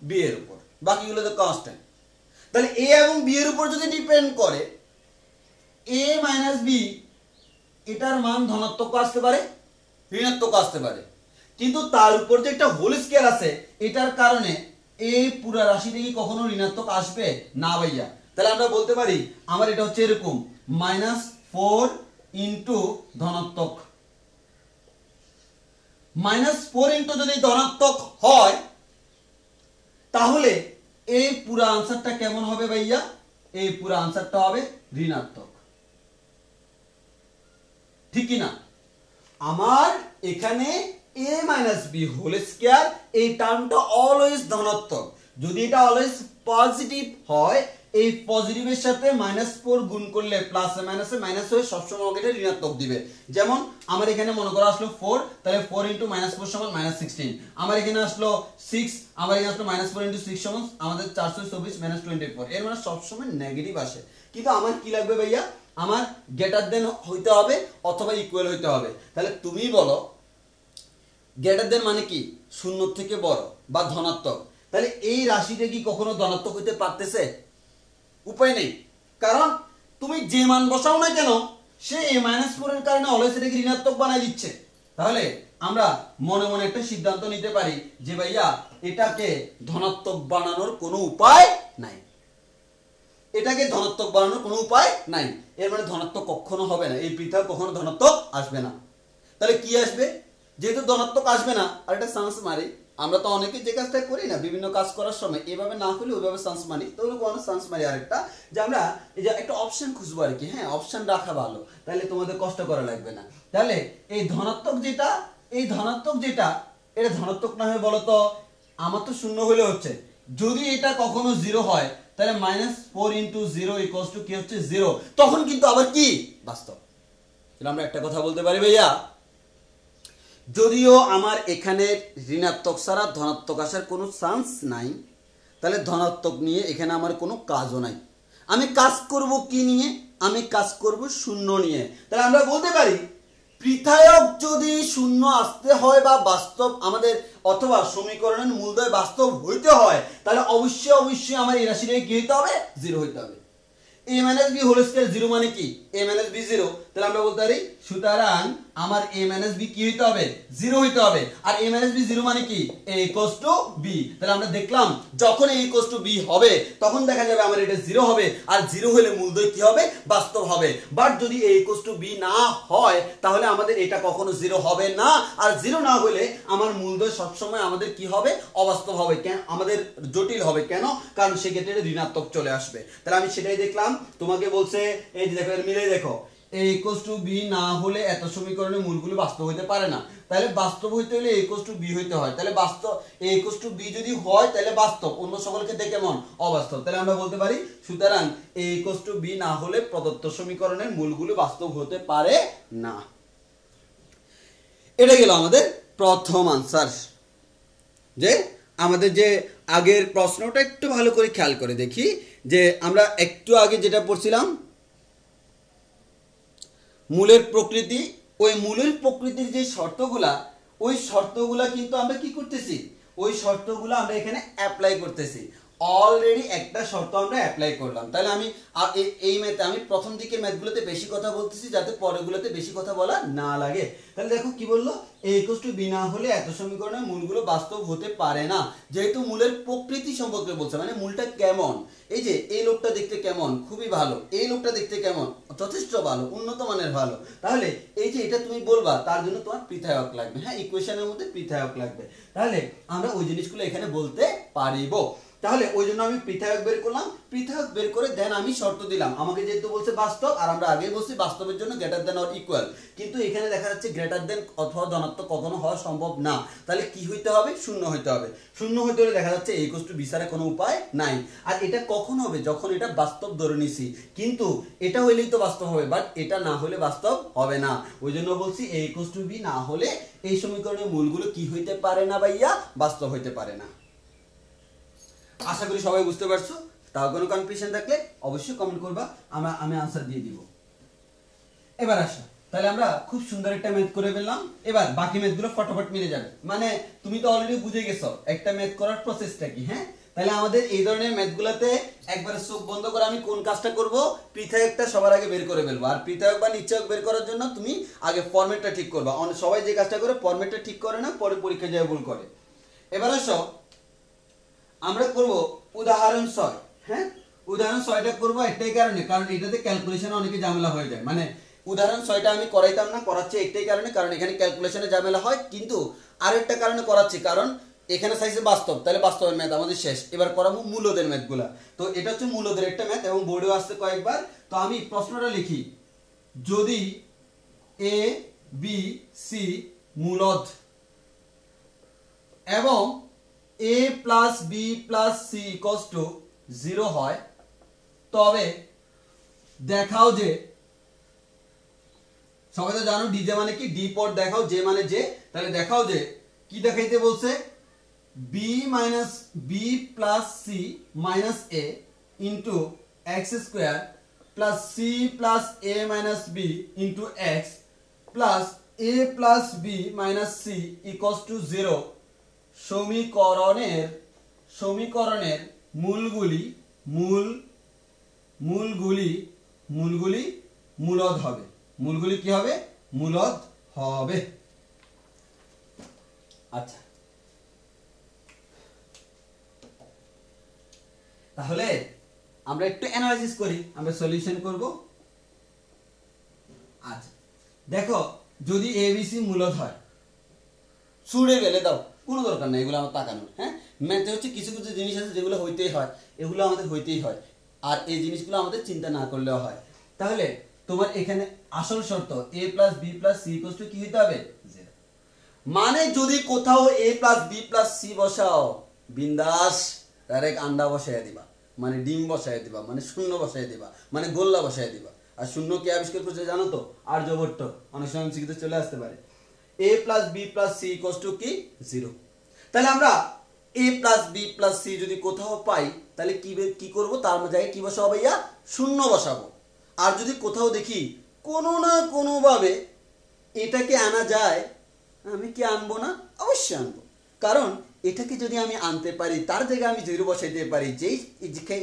b এর উপর, বাকিগুলো তো কনস্ট্যান্ট। তাহলে a এবং b এর উপর যদি ডিপেন্ড করে, a মাইনাস b এটার মান ধনাত্মক আসতে পারে, ঋণাত্মক আসতে পারে, কিন্তু তার উপর যে একটা হোল স্কয়ার আছে এটার কারণে এই পুরো রাশিটা কি কখনো ঋণাত্মক আসবে না ভাইয়া। তাহলে আমরা বলতে পারি আমার এটা হচ্ছে এরকম মাইনাস 4 ইন্টু ধনাত্মক, মাইনাস 4 ইন্টু যদি ধনাত্মক হয় তাহলে এই পুরো আনসারটা কেমন হবে ভাইয়া? এই পুরো আনসারটা হবে ঋণাত্মক, ঠিক কি না? আমার এখানে a minus b whole square এই টার্মটা অলওয়েজ ধনাত্মক। যদি এটা অলওয়েজ পজিটিভ হয়, এই পজিটিভের সাথে মাইনাস 4 গুণ করলে প্লাস মাইনাসে মাইনাস হয়ে সবসময় আমাকে এটা ঋণাত্মক দিবে। যেমন আমার এখানে মনে করো আসলো 4, তাহলে 4 ইন্টু মাইনাস 4 সমান মাইনাস 16। আমার এখানে আসলো 6, আমার এখানে আসলো মাইনাস 4 ইন্টু 6 সমান আমাদের 424 মাইনাস 24। এর মানে সবসময় নেগেটিভ আসে। কিন্তু আমার কি লাগবে ভাইয়া? আমার গ্রেটার দেন হইতে হবে অথবা ইকুয়াল হইতে হবে। তাহলে তুমি বলো গ্রেটার দেন মানে কি শূন্য থেকে বড় বা ধনাত্মক, তাহলে এই রাশিটা কি কখনো ধনাত্মক হইতে পারতেছে? উপায় নেই, কারণ তুমি যে মান বসাও না কেন সে a-4 এর কারণে অলওয়েজ এটাকে ঋণাত্মক বানাই দিচ্ছে। তাহলে আমরা মনে মনে একটা সিদ্ধান্ত নিতে পারি যে ভাইয়া এটাকে ধনাত্মক বানানোর কোনো উপায় নাই, এটাকে ধনাত্মক বানানোর কোনো উপায় নাই। এর মানে ধনাত্মক কখনো হবে না, এই পৃথক কখনো ধনাত্মক আসবে না। তাহলে কি আসবে? যেহেতু ধনাত্মক আসবে না, আর একটা চান্স মারি। আমরা তো অনেকে যে কাজটা করি না, বিভিন্ন কাজ করার সময় এভাবে না হলে ওইভাবে চান্স মারি, তো কোনো চান্স মারি আরেকটা, যে আমরা এই যে একটা অপশন খুঁজবো আর কি। হ্যাঁ, অপশন রাখা ভালো, তাহলে তোমাদের কষ্ট করা লাগবে না। তাহলে এই ধনাত্মক যেটা, এটা ধনাত্মক না হয়ে বলো তো, আমার তো শূন্য হলে হচ্ছে, যদি এটা কখনো জিরো হয় তাহলে -4 × 0 = কি হচ্ছে 0, তখন কিন্তু আবার কি বাস্তব। তাহলে আমরা একটা কথা বলতে পারি ভাইয়া, যদিও আমার এখানে ঋণাত্মক ছাড়া ধনাত্মক আসার কোনো চান্স নাই, তাহলে ধনাত্মক নিয়ে এখানে আমার কোনো কাজও নাই। আমি কাজ করব কি নিয়ে? আমি কাজ করব শূন্য নিয়ে। তাহলে আমরা বলতে পারি পৃথায়ক যদি শূন্য আসতে হয় বা বাস্তব আমাদের অথবা সমীকরণের মূলদ্বয় বাস্তব হইতে হয়, তাহলে অবশ্যই আমার এই রাশিটাকে কি হইতে হবে? 0 হইতে হবে। a - b হোল স্কয়ার 0 মানে কি? a - b 0। তাহলে আমরা বলতে পারি সুতরাং আমার a - b কি হইতে হবে? 0 হইতে হবে। আর a - b 0 মানে কি? a = b। তাহলে আমরা দেখলাম যখন a = b হবে তখন দেখা যাবে আমার এটা 0 হবে, আর 0 হলে মূলদ্বয় কি হবে? বাস্তব হবে। বাট যদি a = b না হয় তাহলে আমাদের এটা কখনো 0 হবে না, আর 0 না হলে আমার মূলদ্বয় সবসময় আমাদের কি হবে? অবাস্তব হবে। কেন? আমাদের জটিল হবে। কেন? কারণ সেক্ষেত্রে ঋণাত্মক চলে আসবে। তাহলে আমি সেটাই দেখলাম, তোমাকে বলছে এই যে দেখো, এর মিলে দেখো a = b না হলে এত সমীকরণের মূলগুলো বাস্তব হইতে পারে না। তাহলে বাস্তব হইতে হলে a = b হইতে হয়। তাহলে বাস্তব a = b যদি হয় তাহলে বাস্তব, অন্য সকল ক্ষেত্রে কেমন? অবাস্তব। তাহলে আমরা বলতে পারি সুতরাং a = b না হলে প্রদত্ত সমীকরণের মূলগুলো বাস্তব হতে পারে না। এটা গেল আমাদের প্রথম আনসার। যে আমাদের যে আগের প্রশ্নটা একটু ভালো করে খেয়াল করে দেখি, যে আমরা একটু আগে যেটা পড়ছিলাম মূলের প্রকৃতি, ওই মূলের প্রকৃতির যে শর্তগুলা, ওই শর্তগুলা কিন্তু আমরা কি করতেছি? ওই শর্তগুলো আমরা এখানে অ্যাপ্লাই করতেছি। অলরেডি একটা শর্ত আমরা অ্যাপ্লাই করলাম। তাহলে আমি এই ম্যাথে আমি প্রথম দিকের ম্যাথগুলোতে বেশি কথা বলতেছি যাতে পরেরগুলোতে বেশি কথা বলা না লাগে। তাহলে দেখো কি বললো, a = b না হলে এত সমীকরণের মূলগুলো বাস্তব হতে পারে না। যেহেতু মূলের প্রকৃতি সম্পর্কে বলছে, মানে মূলটা কেমন, এই যে এই লোকটা দেখতে কেমন, খুবই ভালো, এই লোকটা দেখতে কেমন, যথেষ্ট ভালো, উন্নত মানের ভালো, তাহলে এই যে এটা তুমি বলবা তার জন্য তোমার পৃথায়ক লাগবে। হ্যাঁ, ইকুয়েশনের মধ্যে পৃথায়ক লাগবে। তাহলে আমরা ওই জিনিসগুলো এখানে বলতে পারিব। তাহলে ওই জন্য আমি পৃথায়ক বের করলাম, পৃথায়ক বের করে দেন আমি শর্ত দিলাম। আমাকে যেহেতু বলছে বাস্তব, আর আমরা আগেই বলছি বাস্তবের জন্য গ্রেটার দেন অর ইকুয়াল, কিন্তু এখানে দেখা যাচ্ছে গ্রেটার দেন অথবা ধনাত্মক কখনো হওয়া সম্ভব না। তাহলে কি হইতে হবে? শূন্য হইতে হবে। শূন্য হইতে হলে দেখা যাচ্ছে a = b ছাড়া কোনো উপায় নাই। আর এটা কখন হবে? যখন এটা বাস্তব ধরে নিছি, কিন্তু এটা হইলেই তো বাস্তব হবে, বাট এটা না হলে বাস্তব হবে না। ওই জন্য বলছি a = b না হলে এই সমীকরণের মূলগুলো কি হইতে পারে না ভাইয়া? বাস্তব হইতে পারে না। আশা করি সবাই বুঝতে পারছো। তাও কোনো কনফিউশন থাকলে অবশ্যই কমেন্ট করবা, আমি আনসার দিয়ে দিব। এবার আসো, তাহলে আমরা খুব সুন্দর একটা ম্যাথ করে ফেললাম। এবার বাকি ম্যাথগুলো ফটাফট মিলে যাবে, মানে তুমি তো অলরেডি বুঝে গেছো একটা ম্যাথ করার প্রসেসটা কি। হ্যাঁ, তাহলে আমাদের এই ধরনের ম্যাথগুলোতে একবার চোখ বন্ধ করে আমি কোন কাজটা করব? পৃথায়কটা সবার আগে বের করে ফেলবো। আর পৃথায়ক বা নিশ্চয়ক বের করার জন্য তুমি আগে ফরম্যাটটা ঠিক করবা। সবাই যে কাজটা করে ফরম্যাটটা ঠিক করে না, পরে পরীক্ষা যায় ভুল করে। এবার আসো, আমরা করব উদাহরণ 6। হ্যাঁ, উদাহরণ 6টা করব একটাই কারণে, কারণ এটাতে ক্যালকুলেশনে অনেকে ঝামেলা হয়ে যায়। মানে উদাহরণ 6টা আমি করাইতাম না, করাচ্ছি একটাই কারণে, কারণ এখানে ক্যালকুলেশনে ঝামেলা হয়। কিন্তু আরেকটা কারণে করাচ্ছি, কারণ এখানে চাইছে বাস্তব, তাহলে বাস্তবের ম্যাথ আমাদের শেষ। এবার করাবো মূলদের ম্যাথগুলা। তো এটা হচ্ছে মূলদের একটা ম্যাথ এবং বোর্ডেও আসছে কয়েকবার। তো আমি প্রশ্নটা লিখি, যদি a b c মূলদ এবং a + b + c = 0 হয়, তবে দেখাও যে, সবাই তো জানো ডিজে মানে কি? ডি পর দেখাও, যে মানে যে। তাহলে দেখাও যে কি দেখাইতে বলছে? b - b + c - a * x² + c + a - b * x a plus B minus C equals to 0 সমীকরণের মূলগুলি মূলদ হবে। মূলগুলি কি হবে? মূলদ হবে। আচ্ছা, তাহলে আমরা একটু অ্যানালাইসিস করি, আমরা সলিউশন করব। আচ্ছা দেখো, যদি এবিসি মূলদ হয়, ছুড়ে গেলে দাও, কোনো দরকার নেই এগুলো আমার তাকানোর। হ্যাঁ, ম্যাথে হচ্ছে কিছু কিছু জিনিস আছে যেগুলো হইতেই হয়, এগুলো আমাদের হইতেই হয়, আর এই জিনিসগুলো আমাদের চিন্তা না করলেও হয়। তাহলে তোমার এখানে আসল শর্ত a plus B plus C equals to কি হইতে হবে? 0। মানে যদি কোথাও a plus B plus C বসাও, বিন্দাস ডাইরেক্ট আন্ডা বসাইয়া দিবা, মানে ডিম বসাইয়া দিবা, মানে শূন্য বসাইয়া দিবা, মানে গোল্লা বসাইয়া দিবা। আর শূন্য কে আবিষ্কার করছে জানো তো? আর্যভট্ট। অনেক সময় এমসিকিউতে চলে আসতে পারে। a plus B plus C equals to কি? 0। তাহলে আমরা a plus B plus C যদি কোথাও পাই, তাহলে কি করব? তার জায়গায় কি বসাবো ভাইয়া? শূন্য বসাবো। আর যদি কোথাও দেখি কোনো না কোনোভাবে এটাকে আনা যায়, আমি কি আনবো না? অবশ্যই আনবো। কারণ এটাকে যদি আমি আনতে পারি, তার জায়গায় আমি 0 বসাইতে পারি, যেই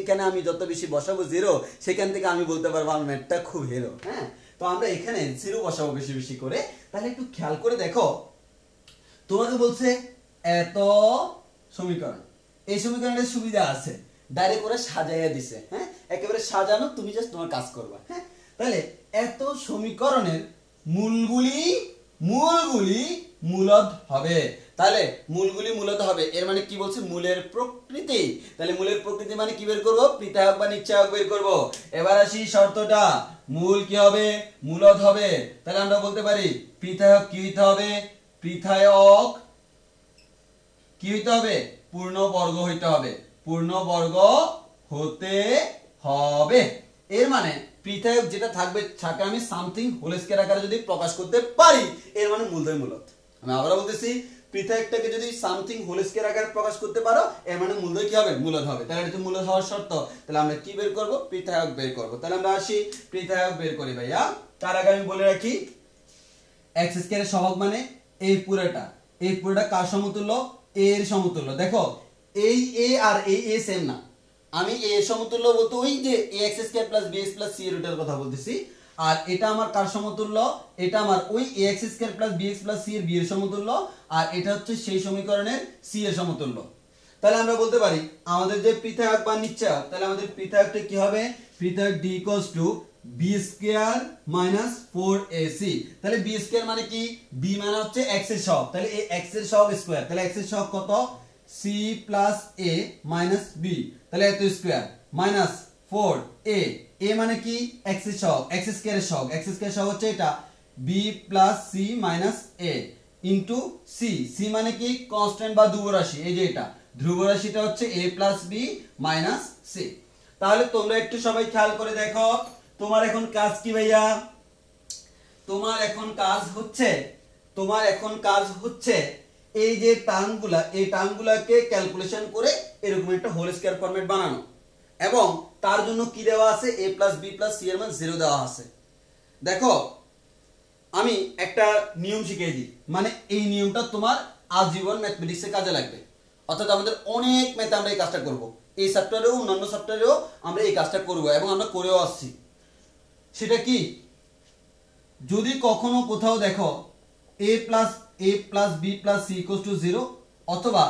এখানে আমি যত বেশি বসাবো 0, সেখান থেকে আমি বলতে পারবো আমার ম্যাথটা খুব হেরো। হ্যাঁ, তো আমরা এখানে 0 বসাবো বেশি বেশি করে। তাহলে একটু খেয়াল করে দেখো, তোমাকে বলছে এত সমীকরণ, এই সমীকরণের সুবিধা আছে, ডাইরেক্ট করে সাজাইয়া দিছে। হ্যাঁ, একেবারে সাজানো, তুমি জাস্ট তোমার কাজ করবা। হ্যাঁ, তাহলে এত সমীকরণের মূলগুলি মূলদ হবে। তাহলে মূলগুলি মূলদ হবে, এর মানে কি বলছে? মূলের প্রকৃতি। তাহলে মূলের প্রকৃতি মানে কি বের করব? পৃথক বা নিশ্চয়ক বের করব। এবার আসি শর্তটা, মূল কি হবে? মূলদ হবে। তাহলে আমরা বলতে পারি পৃথক কি হইতে হবে? পৃথক কি হইতে হবে? পূর্ণবর্গ হইতে হবে। পূর্ণবর্গ হতে হবে। এর মানে পৃথক যেটা থাকবে, তাকে আমি সামথিং হোল স্কয়ার আকারে যদি প্রকাশ করতে পারি, এর মানে মূলধন মূলদ। আমি আবারও বলতেছি, পৃথকটাকে যদি সামথিং হোল স্কয়ার আকারে প্রকাশ করতে পারো, এর মানে মূলধন কি হবে? মূলদ হবে। তাহলে এটা তো মূলদ হওয়ার শর্ত। তাহলে আমরা কি বের করব? পৃথক বের করব। তাহলে আমরা আসি পৃথক বের করি ভাইয়া। তার আগে আমি বলে রাখি, এক্স স্কয়ারের সহগ মানে এই পুরোটা কার সমতুল্য? a এর সমতুল্য। দেখো এই a আর এই a সেম না। আমি a এর সমতুল্য বলতে ওই যে ax square plus bx plus c এর রুটের কথা বলতেছি। আর এটা আমার কার সমতুল্য? এটা আমার ওই ax square plus bx plus c এর b এর সমতুল্য। আর এটা হচ্ছে সেই সমীকরণের c এর সমতুল্য। তাহলে আমরা বলতে পারি আমাদের যে পৃথক বা নিশ্চয়ক, তাহলে আমাদের পৃথকটা কি হবে? পৃথক d equals to b square minus 4ac। তাহলে b স্কয়ার মানে কি? b মানে হচ্ছে x এর সহগ, তাহলে এই x এর সহগ স্কয়ার। তাহলে x এর সহগ কত? c plus a minus b, তাহলে এত স্কয়ার মাইনাস 4a। a মানে কি? x এর সহগ, x স্কয়ারের সহগ, x স্কয়ার সহগ হচ্ছে এটা b plus c minus a into c। c মানে কি? কনস্ট্যান্ট বা ধ্রুবরাশি। এই যে এটা ধ্রুবরাশিটা হচ্ছে a plus b minus c। তাহলে তোমরা একটু সবাই খেয়াল করে দেখো, তোমার এখন কাজ কি ভাইয়া? তোমার এখন কাজ হচ্ছে এই যে টার্মগুলা, এই টার্মগুলাকে ক্যালকুলেশন করে এরকম একটা হোল স্কয়ার ফরম্যাট বানানো, এবং তার জন্য কি দেওয়া আছে? a plus b plus c এর মান 0 দেওয়া আছে। দেখো আমি একটা নিয়ম শিখিয়ে দিই, মানে এই নিয়মটা তোমার আজীবন ম্যাথমেটিক্সে কাজে লাগবে। অর্থাৎ আমাদের অনেক ম্যাথে আমরা এই কাজটা করব, এই চ্যাপ্টারেও অন্যান্য চ্যাপ্টারেও আমরা এই কাজটা করব, এবং আমরা করেও আসছি। সেটা কি? যদি কখনো কোথাও দেখো a plus b plus c equals to 0, অথবা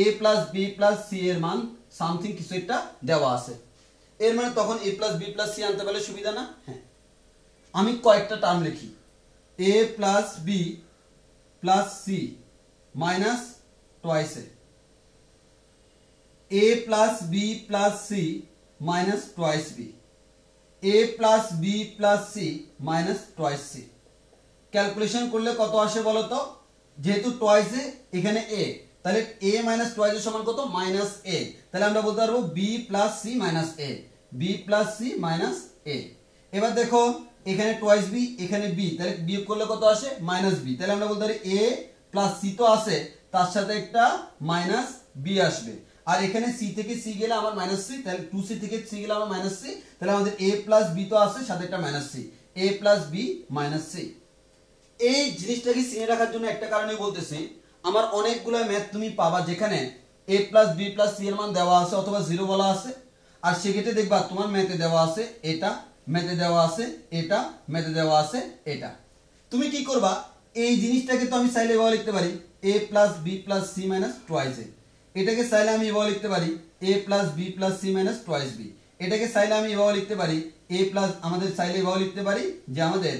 a plus b plus c এর মান সামথিং কিছু একটা দেওয়া আছে, এর মানে তখন a plus b plus c আনতে পারলে সুবিধা না? হ্যাঁ, আমি কয়েকটা টার্ম লিখি, a plus b plus c minus twice a plus b plus c minus twice b, a plus b plus c minus twice c। Calculation করলে কত আসে বলো তো? যেহেতু টুয়াইস এখানে a, তাহলে a মাইনাস টুয়াইস এর সমান কত? Minus a। তাহলে আমরা বলতে পারবো b plus c minus a, b plus c minus a। এবার দেখো এখানে টুয়াইস b, এখানে b, তাহলে বিয়োগ করলে কত আসে? Minus b। তাহলে আমরা বলতে পারি a প্লাস c তো আছে, তার সাথে একটা মাইনাস b আসবে। আর এখানে c থেকে c গেলে আমার মাইনাস c, তাহলে 2c থেকে c গেলে আমার মাইনাস c। তাহলে আমাদের a প্লাস b তো আছে, সাথে একটা minus c, a plus b minus c। এই জিনিসটাকে চিনে রাখার জন্য একটা কারণে বলতেছি, আমার অনেকগুলো ম্যাথ তুমি পাবা যেখানে a plus B plus C এর মান দেওয়া আছে অথবা 0 বলা আছে, আর সেক্ষেত্রে দেখবা তোমার ম্যাথে দেওয়া আছে এটা, ম্যাথে দেওয়া আছে এটা, ম্যাথে দেওয়া আছে এটা। তুমি কি করবা, এই জিনিসটাকে তো আমি চাইলে এভাবে লিখতে পারি a plus B plus C minus twice A, এটাকে চাইলে আমি এভাবে লিখতে পারি a plus B plus C minus twice B, এটাকে চাইলে আমি এভাবে লিখতে পারি a প্লাস, আমাদের চাইলে এভাবে লিখতে পারি যে আমাদের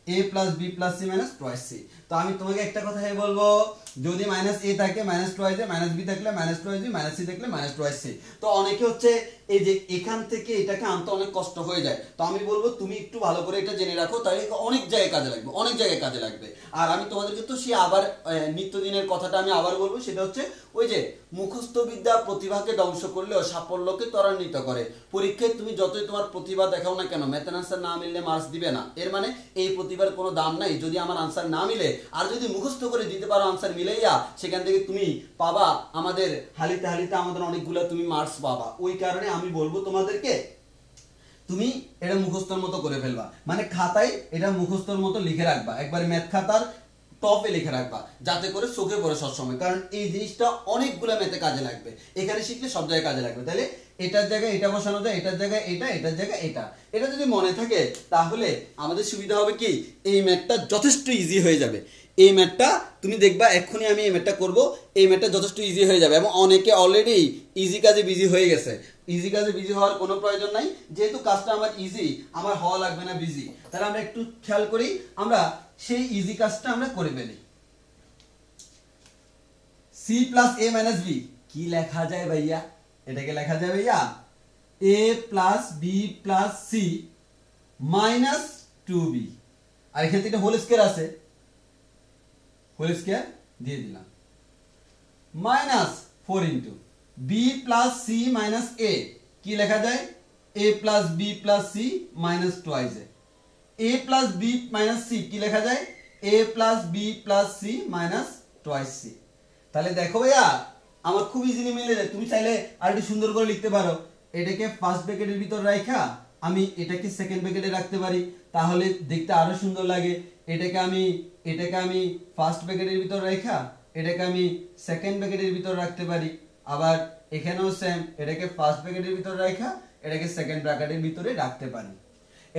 a plus B plus C minus twice C. তো আমি তোমাকে একটা কথা বলবো, যদি মাইনাস এ থাকে minus twice A, minus B থাকলে minus twice B, minus C থাকলে মাইনাস টোয়াইস সি। তো অনেকে হচ্ছে এই যে এখান থেকে এটাকে আনতে অনেক কষ্ট হয়ে যায়, তো আমি বলবো তুমি একটু ভালো করে এটা জেনে রাখো, তাহলে অনেক জায়গায় কাজে লাগবে, অনেক জায়গায় কাজে লাগবে। আর আমি তোমাদেরকে তো সে আবার নিত্যদিনের কথাটা আমি আবার বলবো, সেটা হচ্ছে ওই যে মুখস্থ বিদ্যা প্রতিভাকে ধ্বংস করলেও সাফল্যকে ত্বরান্বিত করে। পরীক্ষায় তুমি যতই তোমার প্রতিভা দেখাও না কেন, ম্যাথের আনসার না মিললে মার্কস দিবে না, এর মানে এই প্রতিভার কোনো দাম নাই যদি আমার আনসার না মিলে। আর যদি মুখস্থ করে দিতে পারো আনসার মিলাইয়া, সেখান থেকে তুমি পাবা আমাদের হালিতে হালিতে আমাদের অনেকগুলো তুমি মার্কস পাবা। ওই কারণে আমি বলবো তোমাদেরকে তুমি এটা মুখস্থর মতো করে ফেলবা, মানে খাতায় এটা মুখস্থর মতো লিখে রাখবা, একবার ম্যাথ খাতার টপে লিখে রাখবা, যাতে করে চোখে পড়ে সবসময়, কারণ এই জিনিসটা অনেকগুলো ম্যাথে কাজে লাগবে, এখানে শিখলে সব জায়গায় কাজে লাগবে। তাহলে এটার জায়গায় এটা বসানো যায়, এটার জায়গায় এটা, এটার জায়গায় এটা, এটা যদি মনে থাকে তাহলে আমাদের সুবিধা হবে কি, এই ম্যাথটা যথেষ্ট ইজি হয়ে যাবে। এই ম্যাথটা তুমি দেখবা এক্ষুনি আমি এই ম্যাথটা করবো, এই ম্যাথটা যথেষ্ট ইজি হয়ে যাবে, এবং অনেকে অলরেডি ইজি কাজে বিজি হয়ে গেছে। ইজি কাজে বিজি হওয়ার কোনো প্রয়োজন নাই, যেহেতু কাজটা আমার ইজি, আমার হওয়া লাগবে না বিজি। তাহলে আমরা একটু খেয়াল করি, আমরা সেই ইজি কাজটা আমরা করে ফেলি। c plus a minus B কি লেখা যায় ভাইয়া, এটাকে লেখা যায় ভাইয়া a plus B plus C minus 2b, আর এখানে একটা হোল স্কয়ার আছে, হোল স্কয়ার দিয়ে দিলাম, minus 4 into B plus C minus A, কি লেখা যায় a plus B plus C minus twice A, a plus B minus C কি লেখা যায় a plus B plus C minus twice C. তাহলে দেখো ভাইয়া আমার খুব ইজিলি মিলে যায়, তুমি চাইলে আর একটু সুন্দর করে লিখতে পারো, এটাকে ফার্স্ট ব্র্যাকেটের ভিতর রাখা আমি এটাকে সেকেন্ড ব্র্যাকেটে রাখতে পারি, তাহলে দেখতে আরো সুন্দর লাগে। এটাকে আমি ফার্স্ট ব্র্যাকেটের ভিতর রাখা এটাকে আমি সেকেন্ড ব্র্যাকেটের ভিতর রাখতে পারি, আবার এখানেও সেম, এটাকে ফার্স্ট ব্র্যাকেটের ভিতর রাখা এটাকে সেকেন্ড ব্র্যাকেটের ভিতরে রাখতে পারি।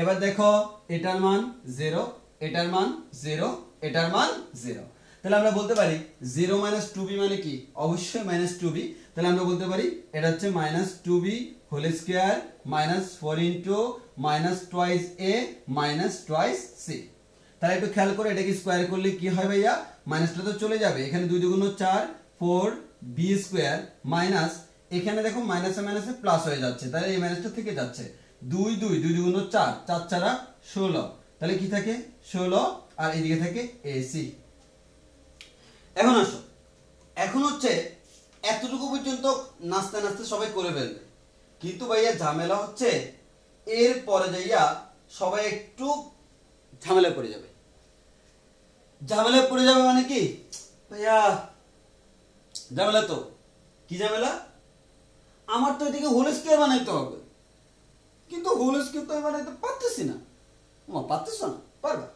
এবার দেখো এটার মান 0, এটার মান 0, এটার মান 0, তাহলে আমরা বলতে পারি 0 মাইনাস 2b মানে কি, অবশ্যই মাইনাস 2b। তাহলে আমরা বলতে পারি এটা হচ্ছে minus 2b whole square minus 4 into minus twice a minus twice c। তাহলে একটু খেয়াল করে এটাকে স্কয়ার করলে কি হয় ভাইয়া, মাইনাসটা তো চলে যাবে, এখানে 2 দুগুণ 4, 4b স্কয়ার মাইনাস, এখানে দেখো মাইনাসে মাইনাসে প্লাস হয়ে যাচ্ছে, তাহলে এই মাইনাসটা থেকে যাচ্ছে, 2 2 2 দুগুণ 4, 4 4 16, তাহলে কি থাকে 16, আর এদিকে থাকে ac। এখন আসো, এখন হচ্ছে এতটুকু পর্যন্ত নাচতে নাচতে সবাই করে ফেলবে, কিন্তু ভাইয়া ঝামেলা হচ্ছে এর পরে যাইয়া সবাই একটু ঝামেলা পড়ে যাবে। ঝামেলা পড়ে যাবে মানে কি ভাইয়া, ঝামেলা তো কি ঝামেলা, আমার তো এদিকে হোল স্কয়ার বানাইতে হবে, কিন্তু হোল স্কয়ার তো আমি বানাইতে পারতেছি না। পারতেছ না, পারবা।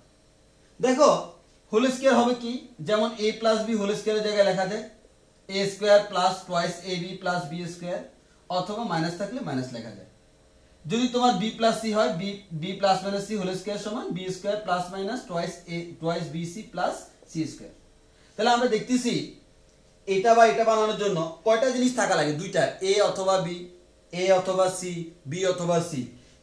দেখো হোল স্কয়ার হবে কি, যেমন a প্লাস বি হোল স্কয়ারের জায়গায় লেখা যায় a square plus twice ab plus b square, অথবা মাইনাস থাকলে মাইনাস লেখা যায়। যদি তোমার b প্লাস c হয়, b plus minus c whole square সমান b square plus minus twice a twice bc plus c square. তাহলে আমরা দেখতেছি এটা বা এটা বানানোর জন্য কয়টা জিনিস থাকা লাগে, দুইটা, a অথবা b, a অথবা c, b অথবা c।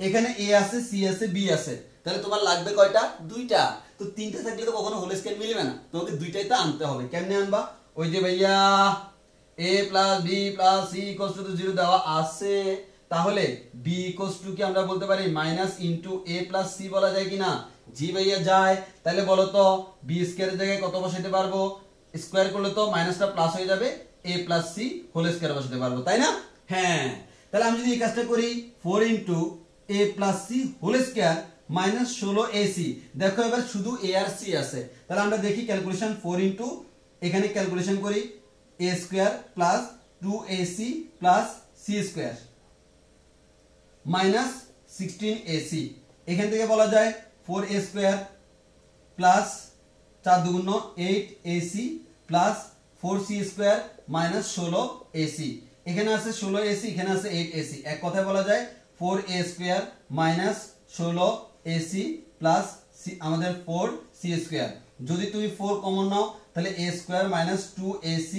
এখানে a আছে, c আছে, b আছে, তাহলে তোমার লাগবে কয়টা, দুইটা। তো তিনটা থাকলে তো কখনো হোল স্কয়ার মিলবে না, তোমাকে দুইটাই তো আনতে হবে। কেমনে আনবা, ওই যে ভাইয়া a plus b plus c equals to 0 দেওয়া আছে, তাহলে b ইকুয়ালস টু কি আমরা বলতে পারি minus into a plus c বলা যায় কিনা, জি ভাইয়া যায়। তাহলে বলো তো b স্কয়ারের জায়গায় কত বসাইতে পারবো, স্কয়ার করলে তো মাইনাসটা প্লাস হয়ে যাবে, a plus c whole square বসাতে পারবো, তাই না? হ্যাঁ, তাহলে আমি যদি এই কাজটা করি 4 into a plus c whole square minus 16 ac, দেখো এবার শুধু a আর c আছে, তাহলে আমরা দেখি ক্যালকুলেশন 4 ইনটু, এখানে ক্যালকুলেশন করি a square plus 2ac plus c square minus 16ac, এখান থেকে বলা যায় 4a স্কয়ার প্লাস 4 দুগুণ 8ac plus 4c square minus 16ac। এখানে আছে 16ac, এখানে আছে 8ac। এক কথায় বলা যায় 4a square minus 16ac plus আমাদের 4c স্কয়ার। যদি তুমি 4 কমন নাও তাহলে a square minus 2ac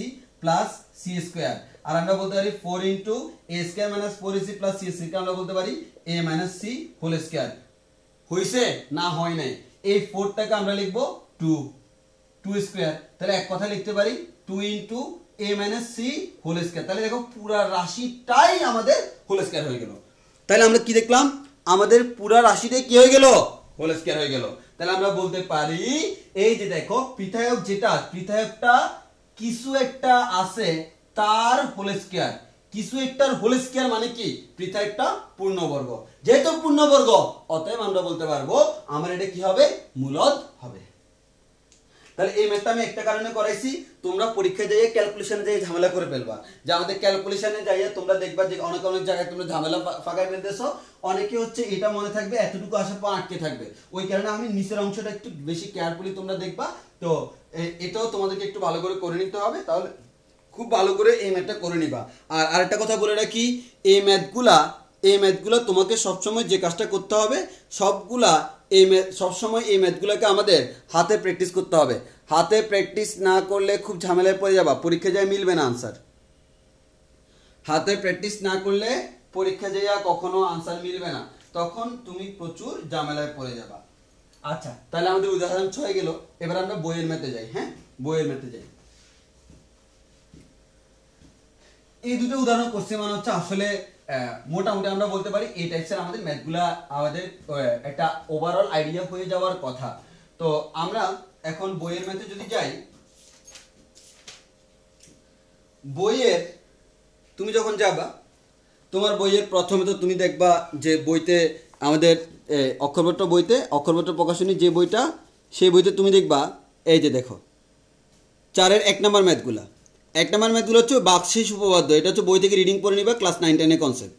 plus c square. আর আমরা বলতে পারি 4 into a square minus 4ac plus c square, আমরা বলতে পারি a minus c whole square. হইছে না হয় নাই? এই 4 টাকে আমরা লিখব 2 স্কয়ার। তাহলে এক কথা লিখতে পারি 2 into a minus c whole square. তাহলে দেখো পুরো রাশিটাই আমাদের হোল স্কয়ার হয়ে গেল। তাহলে আমরা কি দেখলাম? আমাদের পুরো রাশিটাই কি হয়ে গেল? হোল স্কয়ার হয়ে গেল। তাহলে আমরা বলতে পারি এই যে দেখো পৃথায়ক, যেটা পৃথায়কটা কিছু একটা আছে তার হোল স্কয়ার। কিছু একটার হোল স্কয়ার মানে কি? পৃথায়কটা পূর্ণবর্গ। যেহেতু পূর্ণবর্গ অতএব আমরা বলতে পারবো আমার এটা কি হবে? মূলদ হবে। তাহলে এই ম্যাথটা আমি একটা কারণে করাইছি, তোমরা পরীক্ষায় যাইয়ে ক্যালকুলেশনে যাইয়ে ঝামেলা করে ফেলবা। যে আমাদের ক্যালকুলেশনে যাইয়ে তোমরা দেখবা যে অনেক অনেক জায়গায় তোমরা ঝামেলা ফাঁকায় ফেলতেছো। অনেকে হচ্ছে এটা মনে থাকবে এতটুকু আসার পর আটকে থাকবে। ওই কারণে আমি নিচের অংশটা একটু বেশি কেয়ারফুলি তোমরা দেখবা। তো এটাও তোমাদেরকে একটু ভালো করে নিতে হবে, তাহলে খুব ভালো করে এই ম্যাথটা করে নিবা। আর আরেকটা কথা বলে রাখি, এই ম্যাথগুলা তোমাকে সবসময় যে কাজটা করতে হবে, সবসময় এই ম্যাথগুলোকে আমাদের হাতে প্র্যাকটিস করতে হবে। হাতে প্র্যাকটিস না করলে খুব ঝামেলায় পড়ে যাবা, পরীক্ষা যায় মিলবে না আনসার। হাতে প্র্যাকটিস না করলে পরীক্ষা যাইয়া কখনো আনসার মিলবে না, তখন তুমি প্রচুর ঝামেলায় পড়ে যাবা। আচ্ছা, তাহলে আমাদের উদাহরণ 6 গেল। এবার আমরা বইয়ের ম্যাথে যাই। হ্যাঁ, বইয়ের ম্যাথে যাই। এই দুটো উদাহরণ করছি মানে হচ্ছে আসলে মোটামুটি আমরা বলতে পারি এই টাইপসের আমাদের ম্যাথগুলা আমাদের একটা ওভারঅল আইডিয়া হয়ে যাওয়ার কথা। তো আমরা এখন বইয়ের ম্যাথে যদি যাই, বইয়ের তুমি যখন যাবা, তোমার বইয়ের প্রথমে তো তুমি দেখবা যে বইতে আমাদের অক্ষরবট বইতে, অক্ষরবট প্রকাশনী যে বইটা, সেই বইতে তুমি দেখবা এই যে দেখো 4-এর 1 নম্বর ম্যাথগুলা। 1 নম্বর ম্যাথগুলো হচ্ছে বাকশেষ উপপাদ্য। এটা হচ্ছে বই থেকে রিডিং করে নিবা, ক্লাস 9-10 এর কনসেপ্ট।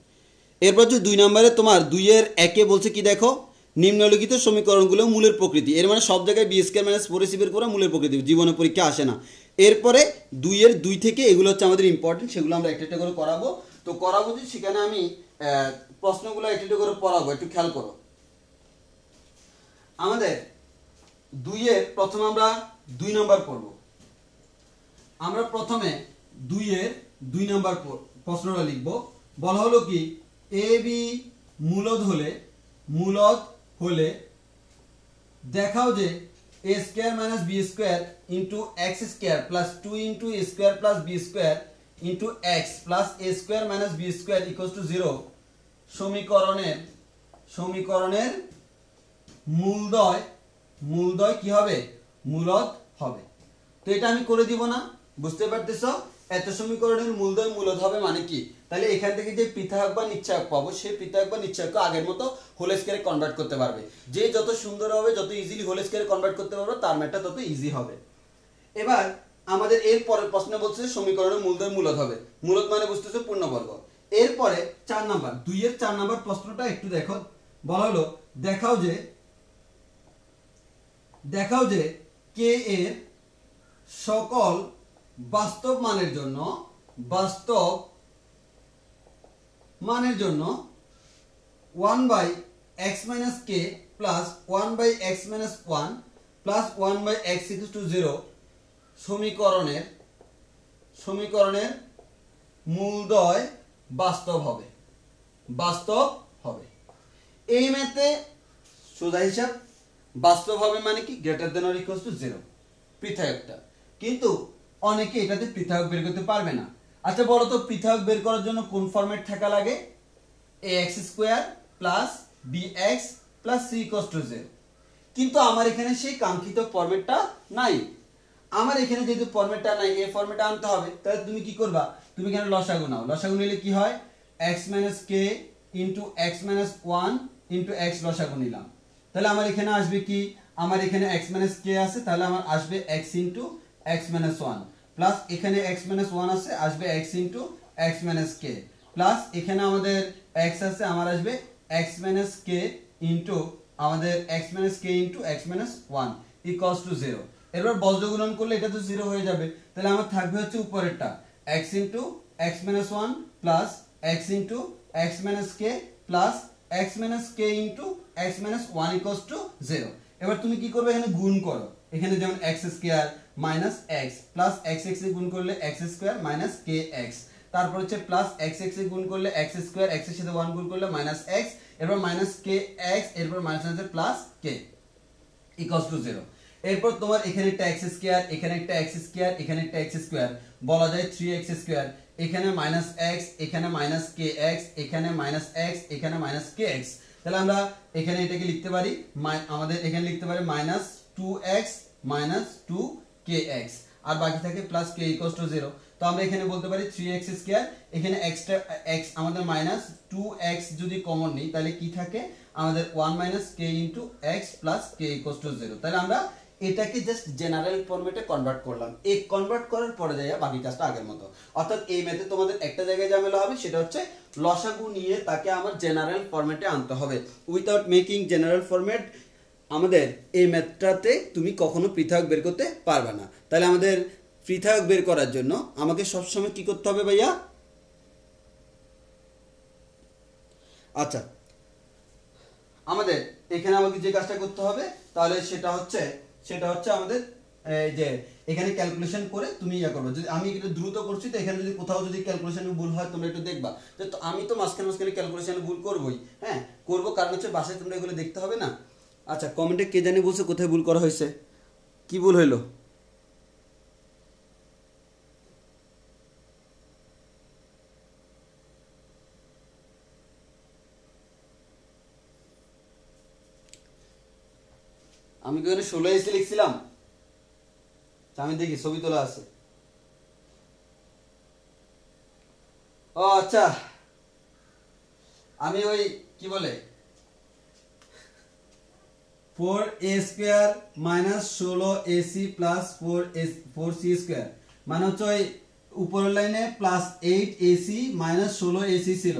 এরপর হচ্ছে 2 নম্বরে তোমার 2-এর 1-এ বলছে কি দেখো, নিম্নলিখিত সমীকরণগুলো মূলের প্রকৃতি। এর মানে সব জায়গায় বি স্কয়ার মাইনাস 4ac বের করা মূলের প্রকৃতি, জীবনে পরীক্ষা আসে না। এরপরে 2-এর 2 থেকে এগুলো হচ্ছে আমাদের ইম্পর্টেন্ট, সেগুলো আমরা একটা একটা করে করাবো। তো করাবো যে সেখানে আমি প্রশ্নগুলো একটা একটা করে পড়াবো, একটু খেয়াল করো। আমাদের 2-এর প্রথমে আমরা 2 নম্বর পড়ব। আমরা প্রথমে 2-এর 2 নম্বর প্রশ্নটা লিখব। বলা হলো কি, এ বি মূলদ হলে দেখাও যে a square minus B square into X square plus 2 into A square plus B square into X plus A square minus B square equals to 0 সমীকরণের মূলদ্বয় কি হবে? মূলদ হবে। তো এটা আমি করে দিব না, বুঝতে পারতেছ? এত সমীকরণের মূলদ্বয় মূলদ হবে মানে কি? তাহলে এখান থেকে যে পৃথক বা নিশ্চয়ক পাবো, সেই পৃথক বা নিশ্চয়ক আগের মতো হোল স্কয়ারে কনভার্ট করতে পারবে। যে যত সুন্দর হবে, যত ইজিলি হোল স্কয়ারে কনভার্ট করতে পারবে, তার ম্যাথটা তত ইজি হবে। এবার আমাদের এর পরের প্রশ্নে বলছে সমীকরণের মূলদ্বয় মূলদ হবে। মূলদ মানে বুঝতেছো পূর্ণবর্গ। এরপরে 4 নাম্বার, 2-এর 4 নাম্বার প্রশ্নটা একটু দেখো। বলা হলো দেখাও যে কে এর সকল বাস্তব মানের জন্য 1/x - k plus 1/x - 1 plus 1/x equals to 0 সমীকরণের মূলদ্বয় বাস্তব হবে। এই ম্যাথে সোজা হিসাব, বাস্তব হবে মানে কি? Greater than or equals to 0 পৃথকটা। কিন্তু অনেকে এটাতে পৃথক বের করতে পারবে না। আচ্ছা বলো তো, পৃথক বের করার জন্য কোন ফরম্যাট থাকা লাগে? ax square plus bx plus c equals to 0। কিন্তু আমার এখানে সেই কাঙ্ক্ষিত ফরম্যাটটা নাই। আমার এখানে যেহেতু ফরম্যাটটা নাই, এই ফরম্যাটটা আনতে হবে। তাহলে তুমি কি করবা? তুমি এখানে লসাগু নাও। লসাগু নিলে কি হয়? x - k into x - 1 into x লসাগু নিলাম। তাহলে আমার এখানে আসবে কি? আমার এখানে x - k আছে, তাহলে আমার আসবে x ইনটু x - 1 প্লাস এখানে x - 1 আছে, আসবে x into x - k plus এখানে আমাদের x আছে, আমার আসবে x - k ইনটু আমাদের x - k into x - 1 equals to 0। এরপর বজ্র গুণন করলে এটা তো 0 হয়ে যাবে, তাহলে আমার থাকবে হচ্ছে উপরেরটা x into x minus 1 plus x into x minus k plus x minus k into x minus 1 equals to 0। এবার তুমি কি করবে, এখানে গুণ করো, এখানে যেমন x square minus x plus x x এ গুণ করলে x স্কয়ার মাইনাস kx, তারপর হচ্ছে প্লাস x x এ গুণ করলে x স্কয়ার x এর সাথে 1 গুণ করলে মাইনাস x, এরপর মাইনাস kx, এরপর মাইনাস আছে প্লাস k ইকুয়ালস টু 0। এরপর তোমার এখানে একটা x স্কয়ার, এখানে একটা x স্কয়ার, এখানে একটা x স্কয়ার, বলা যায় 3x স্কয়ার, এখানে মাইনাস x, এখানে মাইনাস kx, এখানে মাইনাস x, এখানে মাইনাস kx, তাহলে আমরা এখানে এটাকে লিখতে পারি, আমাদের এখানে লিখতে পারি মাইনাস 2x মাইনাস 2kx, আর বাকি থাকে প্লাস k ইকুয়ালস টু 0। তো আমরা এখানে বলতে পারি 3x স্কয়ার, এখানে এক্সট্রা x আমাদের মাইনাস 2x যদি কমন নিই তাহলে কি থাকে আমাদের 1 minus k into x plus k equals to 0। তাহলে আমরা এটাকে জাস্ট জেনারেল ফরম্যাটে কনভার্ট করলাম, এই কনভার্ট করার পরে যাইয়া বাকি কাজটা আগের মতো। অর্থাৎ এই ম্যাথে তোমাদের একটা জায়গায় ঝামেলা হবে, সেটা হচ্ছে লসাগু নিয়ে তাকে আমার জেনারেল ফরম্যাটে আনতে হবে। উইথাউট মেকিং জেনারেল ফরম্যাট আমাদের এই ম্যাথটাতে তুমি কখনো পৃথক বের করতে পারবে না। তাহলে আমাদের পৃথক বের করার জন্য আমাকে সবসময় কি করতে হবে ভাইয়া? আচ্ছা, আমাদের এখানে আমাকে যে কাজটা করতে হবে তাহলে সেটা হচ্ছে আমাদের এই যে এখানে ক্যালকুলেশন করে তুমি ইয়া করবে। যদি আমি একটু দ্রুত করছি তো এখানে যদি কোথাও যদি ক্যালকুলেশনে ভুল হয় তোমরা একটু দেখবা। তো আমি তো মাঝখানে ক্যালকুলেশনে ভুল করবই, হ্যাঁ করবো, কারণ হচ্ছে বাসায় তোমরা এগুলো দেখতে হবে না। আচ্ছা, কমেন্টে কে জানে বলছে কোথায় ভুল করা হয়েছে, কি ভুল হইলো? আমি কি ওখানে 16 এসে লিখছিলাম? আমি দেখি ছবি তোলা আছে। ও আচ্ছা, আমি ওই কি বলে 4a square minus 16ac plus 4c square, মানে হচ্ছে ওই উপরের লাইনে প্লাস 8ac মাইনাস 16ac ছিল।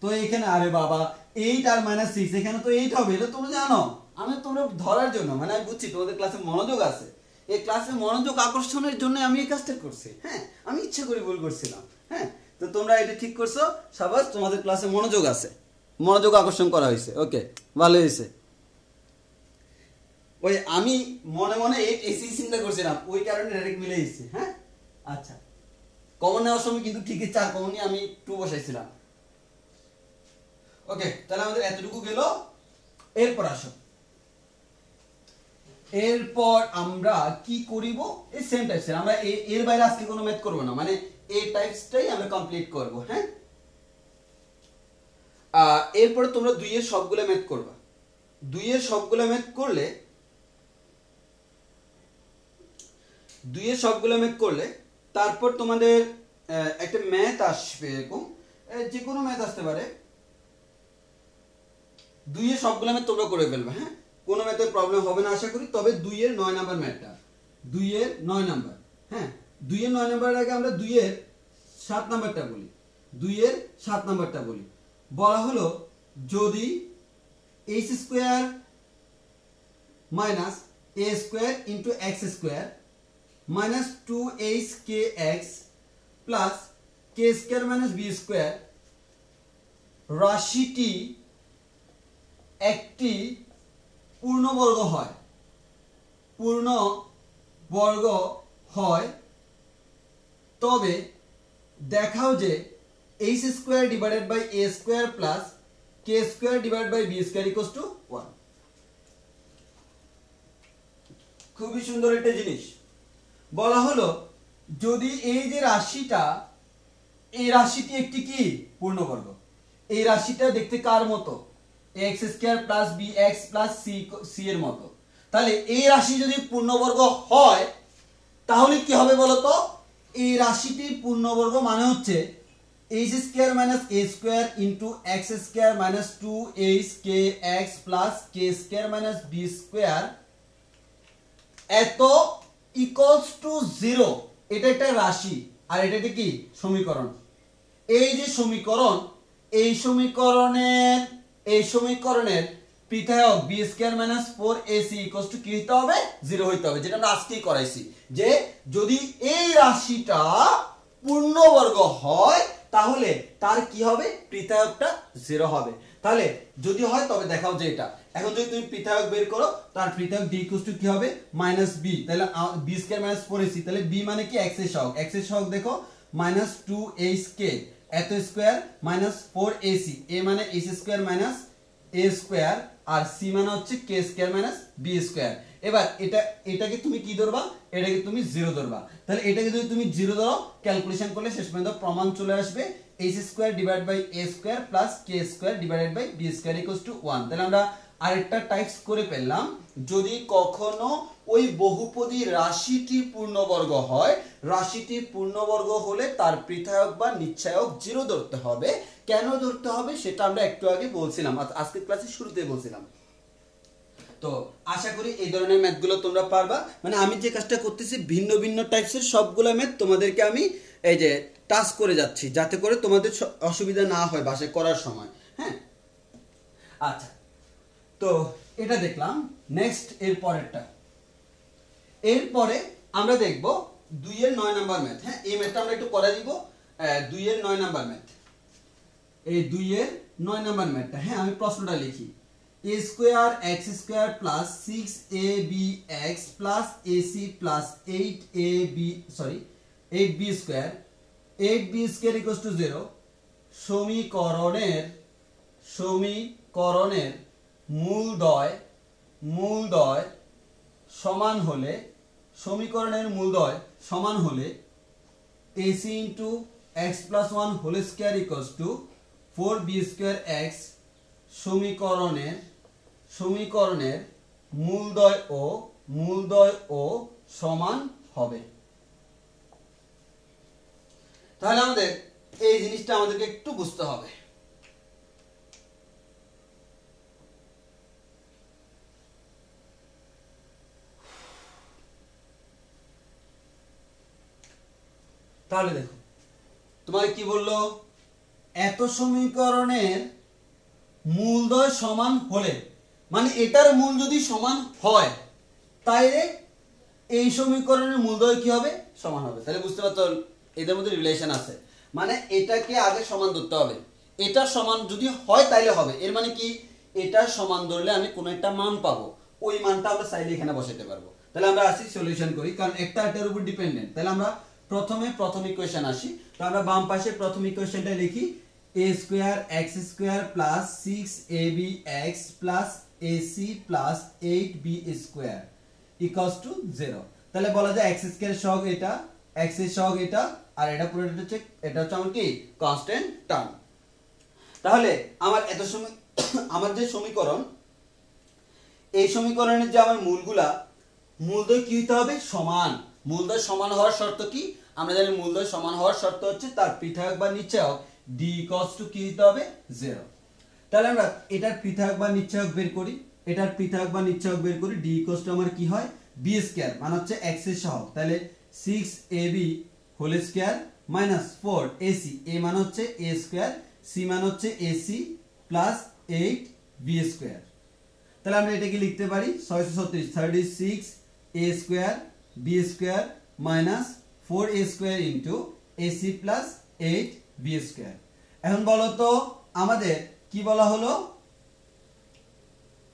তো এখানে আরে বাবা 8 আর মাইনাস 6, এখানে তো 8 হবে, এটা তোমরা জানো। আমি তোমরা ধরার জন্য, মানে আমি বুঝছি তোমাদের ক্লাসে মনোযোগ আছে, এই ক্লাসে মনোযোগ আকর্ষণের জন্য আমি এই কাজটা করছি। হ্যাঁ, আমি ইচ্ছা করে ভুল করছিলাম। হ্যাঁ, তো তোমরা এটা ঠিক করছো, সাবাস, তোমাদের ক্লাসে মনোযোগ আছে, মনোযোগ আকর্ষণ করা হয়েছে। ওকে, ভালো হয়েছে। ওই আমি মনে মনে এসি চিন্তা করছিলাম, ওই কারণে ডাইরেক্ট মিলে এসেছি। হ্যাঁ, আচ্ছা, কমন নেওয়ার সময় কিন্তু ঠিকই 4 কমনই আমি 2 বসাইছিলাম। ওকে, তাহলে আমাদের এতটুকু গেল। এরপর আসো, এরপর আমরা কি করিব, এই সেম টাইপসের আমরা এর বাইরে আজকে কোনো ম্যাথ করব না, মানে এই টাইপসটাই আমরা কমপ্লিট করব। হ্যাঁ, এরপরে তোমরা 2 এর সবগুলো ম্যাথ করবা। 2 এর সবগুলো ম্যাথ করলে তারপর তোমাদের একটা ম্যাথ আসবে, এরকম যে কোনো ম্যাথ আসতে পারে। 2 এর সবগুলো ম্যাথ তোমরা করে ফেলবে। হ্যাঁ, কোনো ম্যাথের প্রবলেম হবে না আশা করি। তবে 2 এর 9 নাম্বার ম্যাথটা, 2 এর 9 নাম্বার, হ্যাঁ 2 এর 9 নাম্বারের আগে আমরা 2 এর 7 নাম্বারটা বলি। 2 এর 7 নাম্বারটা বলি, বলা হলো যদি h square minus a square into x square minus 2hkx plus k square minus b square রাশিটি একটি পূর্ণবর্গ হয়, তবে দেখাও যে h square divided by a square plus k square divided by b square equals to 1। খুবই সুন্দর একটা জিনিস বলা হলো, যদি এই যে রাশিটা, এই রাশিটি একটি কি পূর্ণবর্গ, এই রাশিটা দেখতে কার মতো? x square plus bx plus c এর মতো। তাহলে এই রাশি যদি পূর্ণবর্গ হয় তাহলে কি হবে বলতো? এই রাশিটি পূর্ণবর্গ মানে হচ্ছে h square minus a square into x square minus 2hkx plus k square minus b square এত ইকুয়ালস টু 0। এটা একটা রাশি আর এটা কি সমীকরণ। এই যে সমীকরণ, এই সমীকরণের পৃথক B square minus 4ac equals to কি হইতে হবে 0 হইতে হবে, যেটা আমরা আজকেই করাইছি যে যদি এই রাশিটা পূর্ণবর্গ হয় তাহলে তার কি হবে পৃথকটা 0 হবে। তাহলে যদি হয় তবে দেখাও যে এটা। এখন যদি তুমি পৃথক বের করো তার পৃথক d ইকুয়ালস টু কি হবে -b, তাহলে b স্কয়ার মাইনাস 4ac, তাহলে b মানে কি x এর সহগ, x এর সহগ দেখো -2hk এত স্কয়ার মাইনাস 4ac, a মানে h square minus a square আর c মানে হচ্ছে k square minus b square. এবার এটাকে তুমি কি ধরবা, এটাকে তুমি 0 ধরবা। তাহলে এটাকে যদি তুমি 0 ধরো ক্যালকুলেশন করলে শেষ পর্যন্ত প্রমাণ চলে আসবে h square divide by a square plus k square divided by b square equals to 1। তাহলে আমরা আরেকটা টাইপস করে পেলাম, যদি কখনো ওই বহুপদী রাশিটি পূর্ণবর্গ হয়, রাশিটি পূর্ণবর্গ হলে তার পৃথক বা নিচ্ছায়ক 0 ধরতে হবে। কেন ধরতে হবে সেটা আমরা একটু আগে বলছিলাম, আজকের ক্লাসের শুরুতে বলছিলাম। তো আশা করি এই ধরনের ম্যাথগুলো তোমরা পারবা। মানে আমি যে কাজটা করতেছি ভিন্ন ভিন্ন টাইপসের সবগুলো ম্যাথ তোমাদেরকে আমি এই যে টাচ করে যাচ্ছি, যাতে করে তোমাদের অসুবিধা না হয় বাসায় করার সময়। হ্যাঁ, আচ্ছা, তো এটা দেখলাম। নেক্সট এর পরেরটা, এরপরে আমরা দেখব 2 এর 9 নাম্বার ম্যাথ। হ্যাঁ, এই ম্যাথটা আমরা একটু করে দিব। 2 এর 9 নাম্বার ম্যাথ, এই 2 এর 9 নাম্বার ম্যাথটা। হ্যাঁ, আমি প্রশ্নটা লিখি, a square x square plus 6abx plus ac plus 8b square 8b square equals to 0 সমীকরণের মূলদ্বয় সমান হলে, সমীকরণের মূলদ্বয় সমান হলে ac into x plus 1 whole square equals to 4b square x সমীকরণের মূলদ্বয় ও সমান হবে। তাহলে আমাদের এই জিনিসটা আমাদেরকে একটু বুঝতে হবে। তাহলে দেখো তোমাকে কি বললো, এত সমীকরণের মূলদ্বয় সমান হলে, মানে এটার মূল যদি সমান হয় তাইলে এই সমীকরণের মূলদ্বয় কি হবে সমান হবে। তাহলে বুঝতে পারছো এদের মধ্যে রিলেশন আছে, মানে এটাকে আগে সমান ধরতে হবে, এটা সমান যদি হয় তাইলে হবে। এর মানে কি, এটা সমান ধরলে আমি কোন একটা মান পাবো, ওই মানটা আমরা চাইলে এখানে বসাতে পারবো। তাহলে আমরা আসি সলিউশন করি, কারণ একটা এটার উপর ডিপেন্ডেন্ট। তাহলে আমরা প্রথমে প্রথম ইকুয়েশন আসি। তো আমরা বাম পাশে প্রথম ইকুয়েশনটা লিখি, a square x square plus 6abx plus ac plus 8b square equals to 0। তাহলে বলা যায় x স্কয়ার সহগ এটা, x এর সহগ এটা, আর এটা পুরোটা হচ্ছে এটা হচ্ছে আমার কি কনস্ট্যান্ট টার্ম। তাহলে আমার আমার যে সমীকরণ, এই সমীকরণের যে আমার মূলদ্বয় কি হতে হবে সমান। মূলদ্বয় সমান হওয়ার শর্ত কি, আমরা জানি মূলদ্বয় সমান হওয়ার শর্ত হচ্ছে তার পৃথক বা নিচ্ছায়ক d ইকুয়ালস টু কি হতে হবে 0। তাহলে আমরা এটার পৃথক বা নিচ্ছায়ক বের করি, এটার পৃথক বা নিচ্ছায়ক বের করি, d ইকুয়ালস টু আমার কি হয় b স্কয়ার, মানে হচ্ছে x এর সহগ, তাহলে 6ab whole square minus 4ac, a মানে হচ্ছে a স্কয়ার, c মানে হচ্ছে ac প্লাস 8b স্কয়ার। তাহলে আমরা এটাকে লিখতে পারি 636 a square b square minus 4a square into ac plus 8b square. এখন বলো তো আমাদের কি বলা হলো,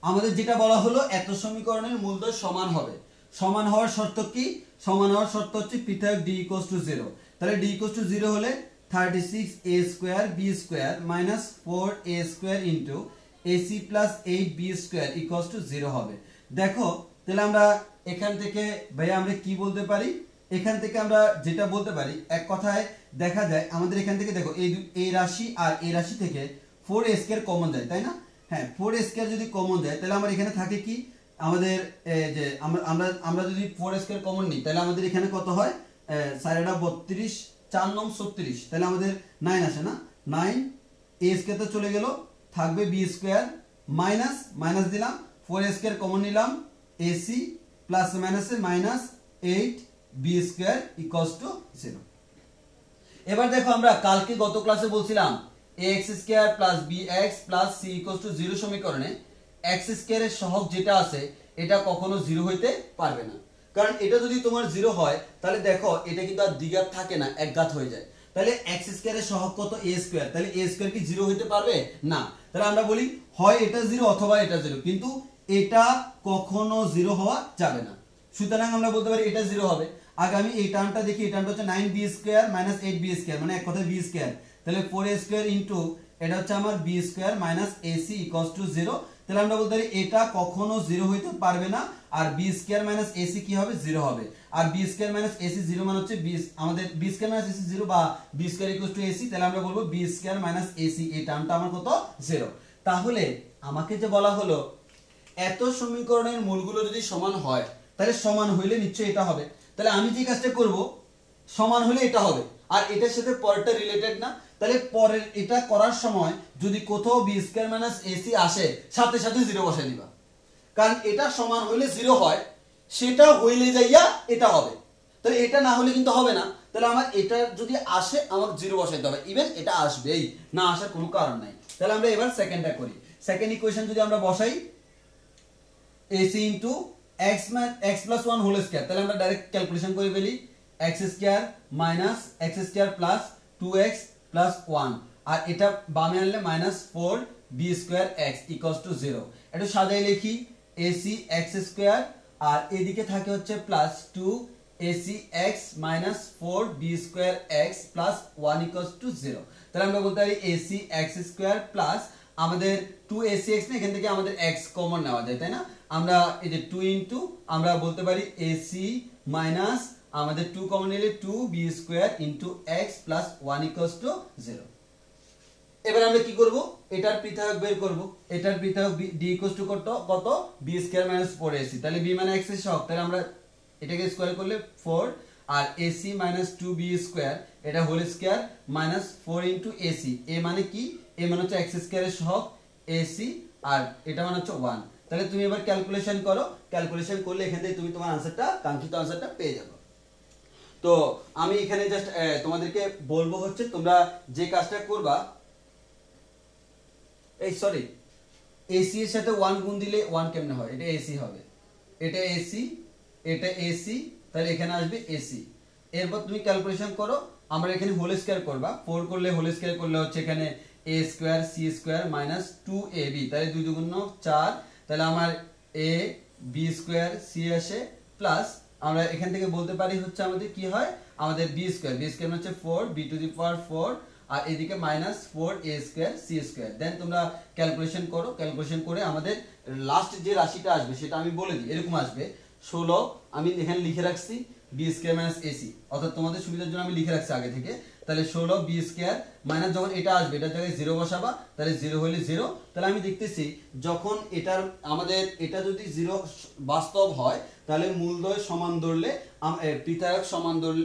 আমাদের যেটা বলা হলো এত সমীকরণের মূলদ্বয় সমান হবে। সমান হওয়ার শর্ত কি, সমান হওয়ার শর্ত হচ্ছে পৃথক d ইকুয়ালস টু 0। তাহলে d ইকুয়ালস টু 0 হলে 36a square b square minus 4a square into ac plus 8b square equals to 0 হবে। দেখো তাহলে আমরা এখান থেকে ভাই আমরা কি বলতে পারি, এখান থেকে আমরা যেটা বলতে পারি, এক কথায় দেখা যায় আমাদের এখান থেকে দেখো এই রাশি আর এই রাশি থেকে 4a স্কয়ার কমন যায়, তাই না? হ্যাঁ, 4a স্কয়ার যদি কমন যায় তাহলে আমার এখানে থাকে কি, আমাদের যে আমরা যদি 4a স্কয়ার কমন নিই তাহলে আমাদের এখানে কত হয়, 4 4 9 36, তাহলে আমাদের 9 আসে না, 9 a স্কয়ার তো চলে গেল, থাকবে b স্কয়ার মাইনাস দিলাম 4a স্কয়ার কমন নিলাম ac প্লাস মাইনাসে minus 8b square equals to 0। এবার দেখো আমরা কালকে গত ক্লাসে বলছিলাম ax square plus bx plus c equals to 0 সমীকরণে এক্স স্কয়ারের সহগ যেটা আছে এটা কখনো 0 হইতে পারবে না। কারণ এটা যদি তোমার 0 হয় তাহলে দেখো এটা কিন্তু আর দ্বিঘাত থাকে না, একঘাত হয়ে যায়। তাহলে এক্স স্কয়ারের সহগ কত a স্কয়ার, তাহলে a স্কয়ার কি 0 হইতে পারবে না। তাহলে আমরা বলি হয় এটা 0 অথবা এটা 0, কিন্তু এটা কখনো 0 হওয়া যাবে না। সুতরাং আমরা বলতে পারি এটা 0 হবে। আগে আমি এই টার্মটা দেখি, এই টার্মটা হচ্ছে 9b square minus 8b square, মানে এক কথায় b স্কয়ার। তাহলে 4a স্কয়ার ইনটু এটা হচ্ছে আমার b square minus ac equals to 0। তাহলে আমরা বলতে পারি এটা কখনো 0 হইতে পারবে না, আর b স্কয়ার মাইনাস ac কি হবে 0 হবে। আর b স্কয়ার মাইনাস ac 0 মানে হচ্ছে আমাদের b স্কয়ার মাইনাস ac 0 বা b square equals two ac। তাহলে আমরা বলবো b স্কয়ার মাইনাস ac, এই টার্মটা আমার কত 0। তাহলে আমাকে যে বলা হলো এত সমীকরণের মূলগুলো যদি সমান হয় তাহলে সমান হইলে নিশ্চয়ই এটা হবে। তাহলে আমি যে কাজটা করব সমান হলে এটা হবে, আর এটার সাথে পরেরটা রিলেটেড না। তাহলে পরের এটা করার সময় যদি কোথাও b স্কয়ার মাইনাস ac আসে সাথে সাথে 0 বসাই দিবা, কারণ এটা সমান হইলে 0 হয়, সেটা হইলে যাইয়া এটা হবে। তাহলে এটা না হলে কিন্তু হবে না। তাহলে আমার এটা যদি আসে আমার 0 বসাইতে হবে, ইভেন এটা আসবেই, না আসার কোনো কারণ নাই। তাহলে আমরা এবার সেকেন্ডটা করি। সেকেন্ড ইকুয়েশন যদি আমরা বসাই ac into x plus 1 whole square, তাহলে আমরা ডাইরেক্ট ক্যালকুলেশন করে ফেলি। x square minus x square plus 2x plus 1, আর এটা বামে আনলে minus 4b square x equals to 0। একটু সাজাই লিখি ac x স্কয়ার, আর এদিকে থাকে হচ্ছে plus 2 ac x minus 4b square x plus 1 equals to 0। তাহলে আমরা বলতে পারি ac x স্কয়ার প্লাস আমাদের 2ac x, না এখান থেকে আমাদের x কমন নেওয়া যায়, তাই না। আমরা এই যে 2 ইনটু আমরা বলতে পারি ac মাইনাস আমাদের 2 কমন নিলে 2b square into x plus 1 equals to 0। এবার আমরা কি করব, এটার পৃথক বের করব। এটার পৃথক d ইকুয়ালস টু কত b স্কয়ার মাইনাস 4ac, তাহলে b মানে x এর সহগ, তাহলে আমরা এটাকে স্কয়ার করলে 4, আর ac মাইনাস 2b স্কয়ার এটা whole square minus 4 into ac, a মানে কি, a মানে হচ্ছে x স্কয়ারের সহগ ac, আর এটা মানে হচ্ছে 1। তাহলে তুমি এবার ক্যালকুলেশন করো, ক্যালকুলেশন করলে এখান থেকে তুমি তোমার আনসারটা, কাঙ্ক্ষিত আনসারটা পেয়ে যাবে। তো আমি এখানে জাস্ট তোমাদেরকে বলবো হচ্ছে তোমরা যে কাজটা করবা, এই সরি ac এর সাথে 1 গুণ দিলে 1 কেমনে হয়, এটা ac হবে, এটা ac, এটা ac, তাহলে এখানে আসবে ac। এরপর তুমি ক্যালকুলেশন করো, আমরা এখানে হোল স্কয়ার করবা, 4 করলে হোল স্কয়ার করলে হচ্ছে এখানে a square c square minus 2ab, তাহলে 2 দুগুণ 4, তাহলে আমার a b স্কয়ার c আসে প্লাস আমরা এখান থেকে বলতে পারি হচ্ছে আমাদের কি হয়, আমাদের b স্কয়ার হচ্ছে 4 b টু দি পাওয়ার 4, আর এদিকে minus 4a square c square. Then তোমরা ক্যালকুলেশন করো, ক্যালকুলেশন করে আমাদের লাস্ট যে রাশিটা আসবে সেটা আমি বলে দিই, এরকম আসবে 16, আমি এখানে লিখে রাখছি b স্কয়ার মাইনাস ac, অর্থাৎ তোমাদের সুবিধার জন্য আমি লিখে রাখছি আগে থেকে। তাহলে 16 b স্কয়ার মাইনাস যখন এটা আসবে এটার জায়গায় 0 বসাবা, তাহলে 0 হলে 0। তাহলে আমি দেখতেছি যখন এটার আমাদের এটা যদি 0 বাস্তব হয় তাহলে মূলদ্বয় সমান ধরলে পৃথক সমান ধরলে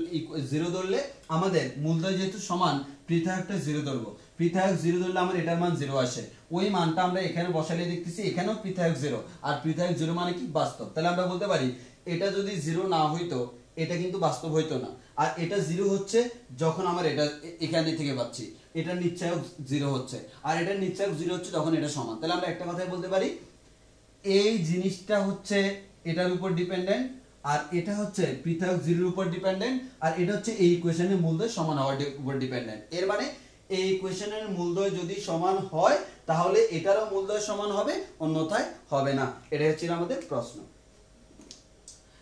0 ধরলে আমাদের মূলদ্বয় যেহেতু সমান পৃথকটা 0 ধরবো, পৃথক 0 ধরলে আমার এটার মান 0 আসে, ওই মানটা আমরা এখানে বসালে দেখতেছি এখানেও পৃথক 0, আর পৃথক 0 মানে কি বাস্তব। তাহলে আমরা বলতে পারি এটা যদি 0 না হইতো এটা কিন্তু বাস্তব হইতো না, আর এটা 0 হচ্ছে যখন আমার এটা এখানে থেকে পাচ্ছি, এটার নিশ্চয়ক 0 হচ্ছে, আর এটার নিশ্চয়ক 0 হচ্ছে যখন এটা সমান। তাহলে আমরা একটা কথাই বলতে পারি এই জিনিসটা হচ্ছে এটার উপর ডিপেন্ডেন্ট, আর এটা হচ্ছে পৃথক 0 এর উপর ডিপেন্ডেন্ট, আর এটা হচ্ছে এই ইকুয়েশনের মূলদ্বয় সমান হওয়ার উপর ডিপেন্ডেন্ট। এর মানে এই ইকুয়েশনের মূলদ্বয় যদি সমান হয় তাহলে এটারও মূলদ্বয় সমান হবে, অন্যথায় হবে না। এটা হচ্ছে আমাদের প্রশ্ন।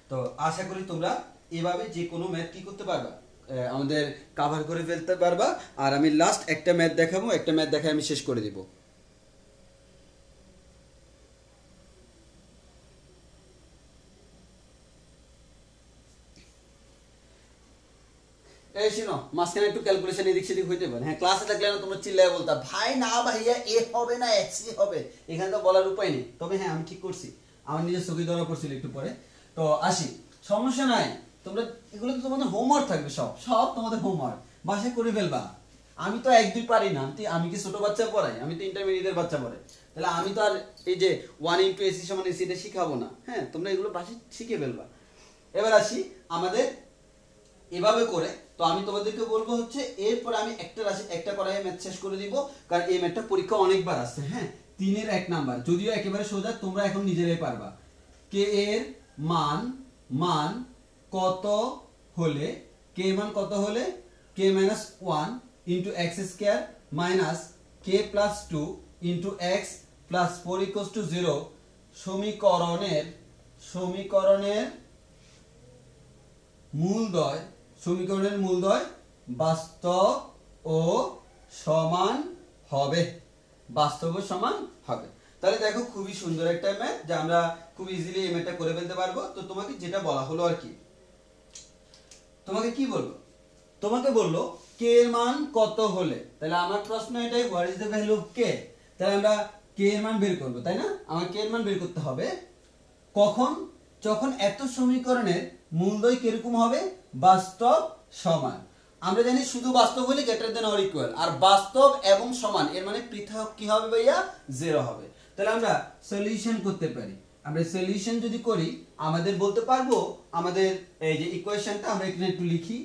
তো আশা করি তোমরা এভাবে যে কোনো ম্যাথ কি করতে পারবা, আমাদের কভার করে ফেলতে পারবা। আর আমি লাস্ট একটা ম্যাথ দেখাবো, একটা ম্যাথ দেখায় আমি শেষ করে দিব। এই শুনো, মাঝখানে একটু ক্যালকুলেশন এদিক সেদিক হইতে পারে। হ্যাঁ, ক্লাসে থাকলে না তোমরা চিল্লায় বলতা ভাই না ভাইয়া এ হবে না এক্সি হবে, এখানে তো বলার উপায় নেই। তবে হ্যাঁ আমি ঠিক করছি, আমার নিজের চোখে ধরা পড়ছিল একটু পরে। তো আসি, সমস্যা নাই, তোমরা এগুলো তো তোমাদের হোমওয়ার্ক থাকবে, সব সব তোমাদের হোমওয়ার্ক বাসায় করে ফেলবা। আমি তো 1-2 পারি না, আমি কি ছোট বাচ্চা পড়াই, আমি তো ইন্টারমিডিয়েটের বাচ্চা পড়াই। তাহলে আমি তো আর এই যে 1 * AC = AC এটা শিখাবো না। হ্যাঁ, তোমরা এগুলো বাসায় শিখে ফেলবা। এবার আসি আমাদের এভাবে করে। তো আমি তোমাদেরকে বলবো হচ্ছে এরপর আমি একটা রাশি একটা করাই ম্যাথ শেষ করে দিব, কারণ এই ম্যাথটা পরীক্ষা অনেকবার আসছে। হ্যাঁ, 3 এর 1 নাম্বার, যদিও একেবারে সোজা, তোমরা এখন নিজেরাই পারবা। কে এর মান মান কত হলে, কে মান কত হলে K minus 1 into X square minus K plus 2 into X plus 4 equals to 0 সমীকরণের মূলদ্বয় বাস্তব ও সমান হবে। তাহলে দেখো খুবই সুন্দর একটা ম্যাথ, যা আমরা খুব ইজিলি এই ম্যাথটা করে ফেলতে পারবো। তো তোমাকে যেটা বলা হলো আর কি, তোমাকে কি বলবো, তোমাকে বললো কে এর মান কত হলে, তাহলে আমার প্রশ্ন এটাই, what is the value of K. তাহলে আমরা কে এর মান বের করব, তাই না? আমার কে এর মান বের করতে হবে কখন, যখন এত সমীকরণের মূলদ্বয় কিরকম হবে, বাস্তব সমান। আমরা জানি শুধু বাস্তব হলে গ্রেটার দেন অর ইকুয়াল, আর বাস্তব এবং সমান এর মানে পৃথক কি হবে ভাইয়া, 0 হবে। তাহলে আমরা সলিউশন করতে পারি। আমরা সলিউশন যদি করি আমাদের বলতে পারবো, আমাদের এই যে ইকুয়েশনটা আমরা এখানে একটু লিখি,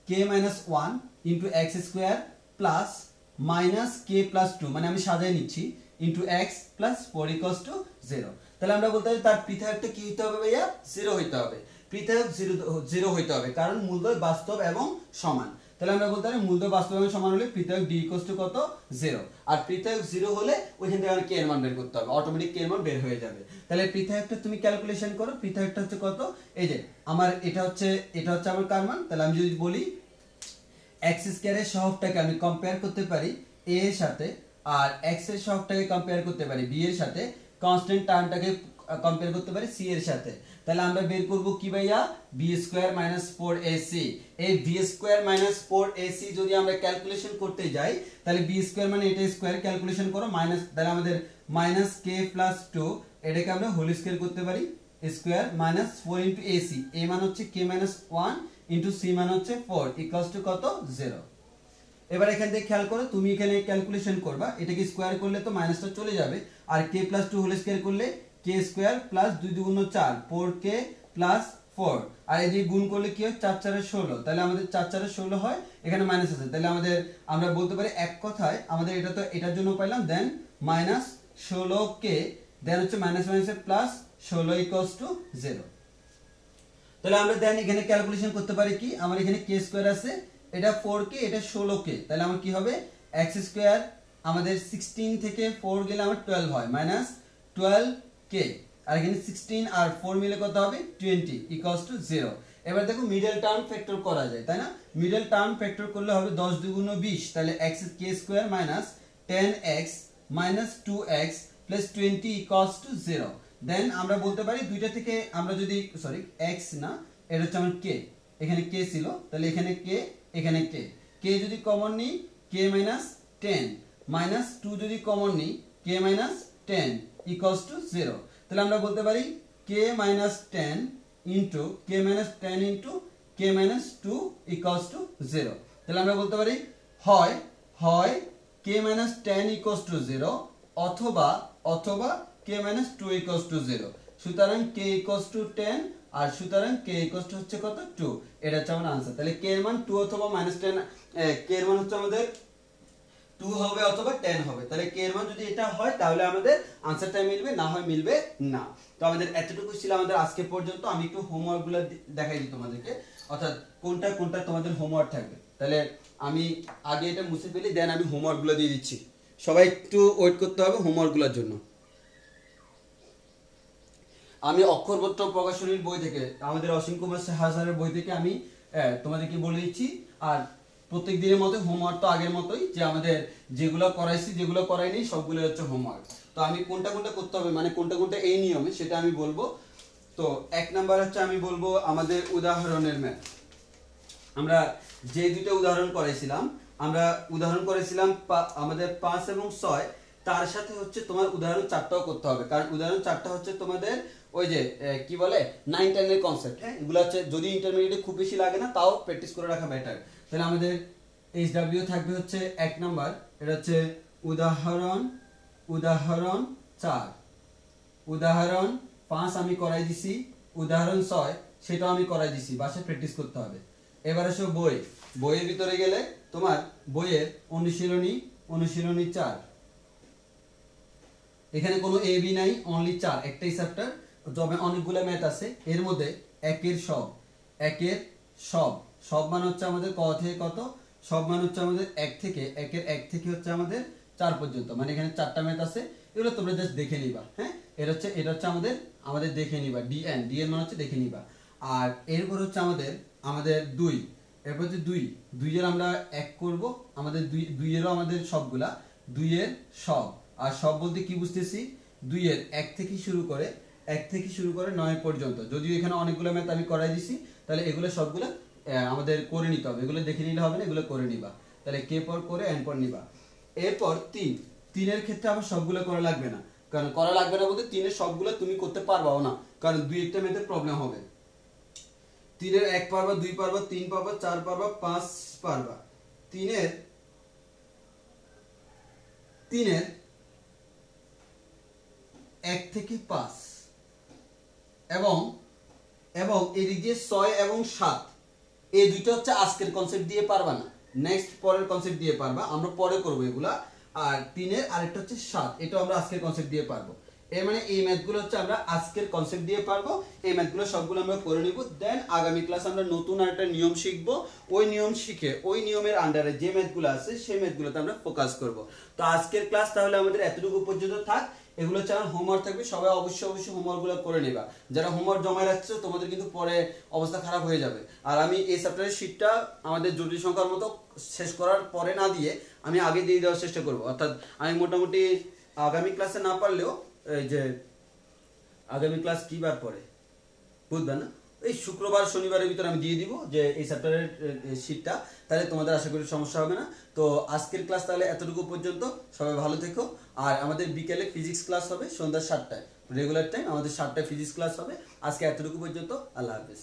K minus 1 into X square plus minus K plus 2, মানে আমি সাজাই নিচ্ছি, into X plus 4 equals to 0। তাহলে আমরা বলতে পারি তার পৃথকটা কি হইতে হবে ভাইয়া, 0 হইতে হবে। পৃথক 0 হইতে হবে, কারণ মূলদ্বয় বাস্তব এবং সমান। তাহলে আমরা বলতে পারি মূলদ্বয় বাস্তব এবং সমান হলে পৃথক ডি ইকুয়ালস টু কত, 0। আর পৃথক 0 হলে ওইখান থেকে আমরা কে এর মান বের করতে হবে, অটোমেটিক কে এর মান বের হয়ে যাবে। তাহলে পৃথকটা তুমি ক্যালকুলেশন করো, পৃথকটা হচ্ছে কত, এই যে আমার এটা হচ্ছে আমার কার মান। তাহলে আমি যদি বলি এক্স স্কয়ারের সহগটাকে আমি কম্পেয়ার করতে পারি a এর সাথে, আর x এর সহগটাকে কম্পেয়ার করতে পারি b এর সাথে, কনস্ট্যান্ট টার্মটাকে কম্পেয়ার করতে পারি c এর সাথে। তাহলে আমরা বের করব কি ভাইয়া, b² - 4ac। এই b² - 4ac যদি আমরা ক্যালকুলেশন করতে যাই, তাহলে b² মানে এটা স্কয়ার, ক্যালকুলেশন করো মাইনাস, তাহলে আমাদের মাইনাস k + 2, এটাকে আমরা হোল স্কয়ার করতে পারি, square minus 4 into ac, a মান হচ্ছে k - 1 ইনটু c মান হচ্ছে 4 ইকুয়ালস টু কত, 0। এবার এখান থেকে খেয়াল করো, তুমি এখানে ক্যালকুলেশন করবা, এটাকে স্কয়ার করলে তো মাইনাসটা চলে যাবে, আর k + 2 হোল স্কয়ার করলে k² + 2 * 2 = 4, 4k + 4, আর এই যে গুণ করলে কি হয়, 4 4 16, তাহলে আমাদের 4 4 16 হয়, এখানে মাইনাস আছে, তাহলে আমরা বলতে পারি এক কথায় আমাদের এটা তো এটার জন্য পাইলাম, দেন -16k, দেন হচ্ছে মাইনাস মাইনাসে প্লাস 16 ইকুয়ালস টু 0। তাহলে আমরা দেন এখানে ক্যালকুলেশন করতে পারি কি, আমার এখানে k² আছে, এটা 4k, এটা 16k, তাহলে আমার কি হবে, x² আমাদের 16 থেকে 4 গেলে আমার 12 হয়, -12k, আর এখানে 16 আর 4 মিলে কত হবে, 20 ইকুয়ালস টু 0। এবার দেখো মিডল টার্ম ফ্যাক্টর করা যায়, তাই না? মিডল টার্ম ফ্যাক্টর করলে হবে 10 × 2 = 20, তাহলে k² - 10x - 2x + 20 equals to 0। দেন আমরা বলতে পারি দুইটা থেকে আমরা যদি, সরি x না, এটা হচ্ছে আমার k, এখানে k ছিল, তাহলে এখানে k, এখানে k যদি কমন নিই k - 10 - 2 যদি কমন নিই k - 10 ইকুয়ালস টু 0। তাহলে আমরা বলতে পারি k - 10 into k - 10 into k - 2 equals to 0। তাহলে আমরা বলতে পারি হয় k - 10 ইকুয়ালস টু 0, অথবা k - 2 ইকুয়ালস টু 0। সুতরাং k ইকুয়ালস টু 10, আর সুতরাং k ইকুয়ালস টু হচ্ছে কত, 2। এটা হচ্ছে আমার आंसर। তাহলে k এর মান 2 অথবা -10, k এর মান হচ্ছে আমাদের 2 হবে অথবা 10 হবে। তাহলে k এর মান যদি এটা হয় তাহলে আমাদের आंसरটা মিলবে, না হয় মিলবে না। তো আমাদের এতটুকু ছিল আমাদের আজকে পর্যন্ত। আমি একটু হোমওয়ার্কগুলো দেখাই দিই তোমাদেরকে, অর্থাৎ কোনটা কোনটা তোমাদের হোমওয়ার্ক থাকবে। তাহলে আমি আগে এটা মুছে ফেলি, দেন আমি হোমওয়ার্কগুলো দিয়ে দিচ্ছি। সবাই একটু ওয়েট করতে হবে হোমওয়ার্কগুলোর জন্য। আমি অক্ষরবত্র প্রকাশনীর বই থেকে, আমাদের অসীম কুমার সাহা স্যারের বই থেকে আমি তোমাদেরকে বলে দিচ্ছি। আর প্রত্যেক দিনের মতো হোমওয়ার্ক তো আগের মতোই, যে আমাদের যেগুলো করাইছি যেগুলো করাইনি সবগুলো হচ্ছে হোমওয়ার্ক। তো আমি কোনটা কোনটা করতে হবে, মানে কোনটা কোনটা এই নিয়মে, সেটা আমি বলবো। তো 1 নাম্বার হচ্ছে আমি বলবো আমাদের উদাহরণের ম্যাথ। আমরা যে দুটো উদাহরণ করেছিলাম, আমরা উদাহরণ করেছিলাম আমাদের 5 এবং 6, তার সাথে হচ্ছে তোমার উদাহরণ 4টাও করতে হবে, কারণ উদাহরণ 4টা হচ্ছে তোমাদের ওই যে কি বলে 9 10 এর কনসেপ্ট। হ্যাঁ, এগুলো হচ্ছে যদি ইন্টারমিডিয়েটে খুব বেশি লাগে না, তাও প্র্যাকটিস করে রাখা বেটার। তাহলে আমাদের এইচডব্লিউ থাকবে হচ্ছে 1 নাম্বার, এটা হচ্ছে উদাহরণ 4। উদাহরণ 5 আমি করাই দিছি, উদাহরণ 6 সেটাও আমি করাই দিছি, বাসায় প্র্যাকটিস করতে হবে। এবার আসো বইয়ের ভিতরে গেলে তোমার বইয়ের অনুশীলনী 4। এখানে কোনো এ বি নাই, অনলি 4, একটাই চ্যাপ্টার। তবে অনেকগুলো ম্যাথ আছে, এর মধ্যে একের সব, একের সব, সব মান হচ্ছে আমাদের ক থেকে কত, সব মান হচ্ছে আমাদের 1 থেকে, একের 1 থেকে হচ্ছে আমাদের 4 পর্যন্ত, মানে এখানে 4টা ম্যাথ আছে, এগুলো তোমরা জাস্ট দেখে নিবা। হ্যাঁ, এটা হচ্ছে আমাদের দেখে নিবা, ডিএন, ডিএন মানে হচ্ছে দেখে নিবা। আর এরপর হচ্ছে আমাদের 2, এরপর হচ্ছে 2 এর আমরা 1 করব, আমাদের 2 এরও আমাদের সবগুলা, 2 এর সব, আর সব বলতে কি বুঝতেছি, 2 এর 1 থেকে শুরু করে 9 পর্যন্ত। যদিও এখানে অনেকগুলো ম্যাথ আমি করাই দিছি, তাহলে এগুলো সবগুলো আমাদের করে নিতে হবে, এগুলো দেখে নিলে হবে না, এগুলো করে নিবা। তাহলে কে পর করে এন পর নিবা। এরপর 3 এর ক্ষেত্রে আবার সবগুলো করা লাগবে না, কারণ করা লাগবে না বলতে 3 এর সবগুলো তুমি করতে পারবাও না, কারণ 2 একটা ম্যাথের প্রবলেম হবে। 3 এর 1 পারবা, 2 পারবা, 3 পারবা, 4 পারবা, 5 পারবা। 3 এর 1 থেকে 5, এবং এদিক দিয়ে 6 এবং 7, এই দুইটা হচ্ছে আজকের কনসেপ্ট দিয়ে পারবা না, নেক্সট পরের কনসেপ্ট দিয়ে পারবা, আমরা পরে করবো এগুলা। আর 3 এর আরেকটা হচ্ছে 7, এটাও আমরা আজকের কনসেপ্ট দিয়ে পারবো। এর মানে এই ম্যাথগুলো হচ্ছে আমরা আজকের কনসেপ্ট দিয়ে পারবো, এই ম্যাথগুলো সবগুলো আমরা করে নিব। দেন আগামী ক্লাস আমরা নতুন আরেকটা নিয়ম শিখবো, ওই নিয়ম শিখে ওই নিয়মের আন্ডারে যে ম্যাথগুলো আছে সেই ম্যাথগুলোতে আমরা ফোকাস করব। তো আজকের ক্লাস তাহলে আমাদের এতটুকু পর্যন্ত থাক। এগুলো হচ্ছে আমার হোমওয়ার্ক থাকবে, সবাই অবশ্যই হোমওয়ার্কগুলো করে নেবা। যারা হোমওয়ার্ক জমা রাখছো তোমাদের কিন্তু পরে অবস্থা খারাপ হয়ে যাবে। আর আমি এই চ্যাপ্টারের শীটটা আমাদের জটিল সংখ্যার মতো শেষ করার পরে না দিয়ে আমি আগে দিয়ে দেওয়ার চেষ্টা করব। অর্থাৎ আমি মোটামুটি আগামী ক্লাসে না পারলেও, এই যে আগামী ক্লাস কি বার পরে, বুধবার না, এই শুক্রবার শনিবারের ভিতরে আমি দিয়ে দিব যে এই চ্যাপ্টারের শীটটা, তাহলে তোমাদের আশা করি সমস্যা হবে না। তো আজকের ক্লাস তাহলে এতটুকু পর্যন্ত, সবাই ভালো থেকো। আর আমাদের বিকেলে ফিজিক্স ক্লাস হবে সন্ধ্যা 7টায়, রেগুলার টাইম আমাদের 7টায় ফিজিক্স ক্লাস হবে। আজকে এতটুকু পর্যন্ত, আল্লাহ হাফেজ।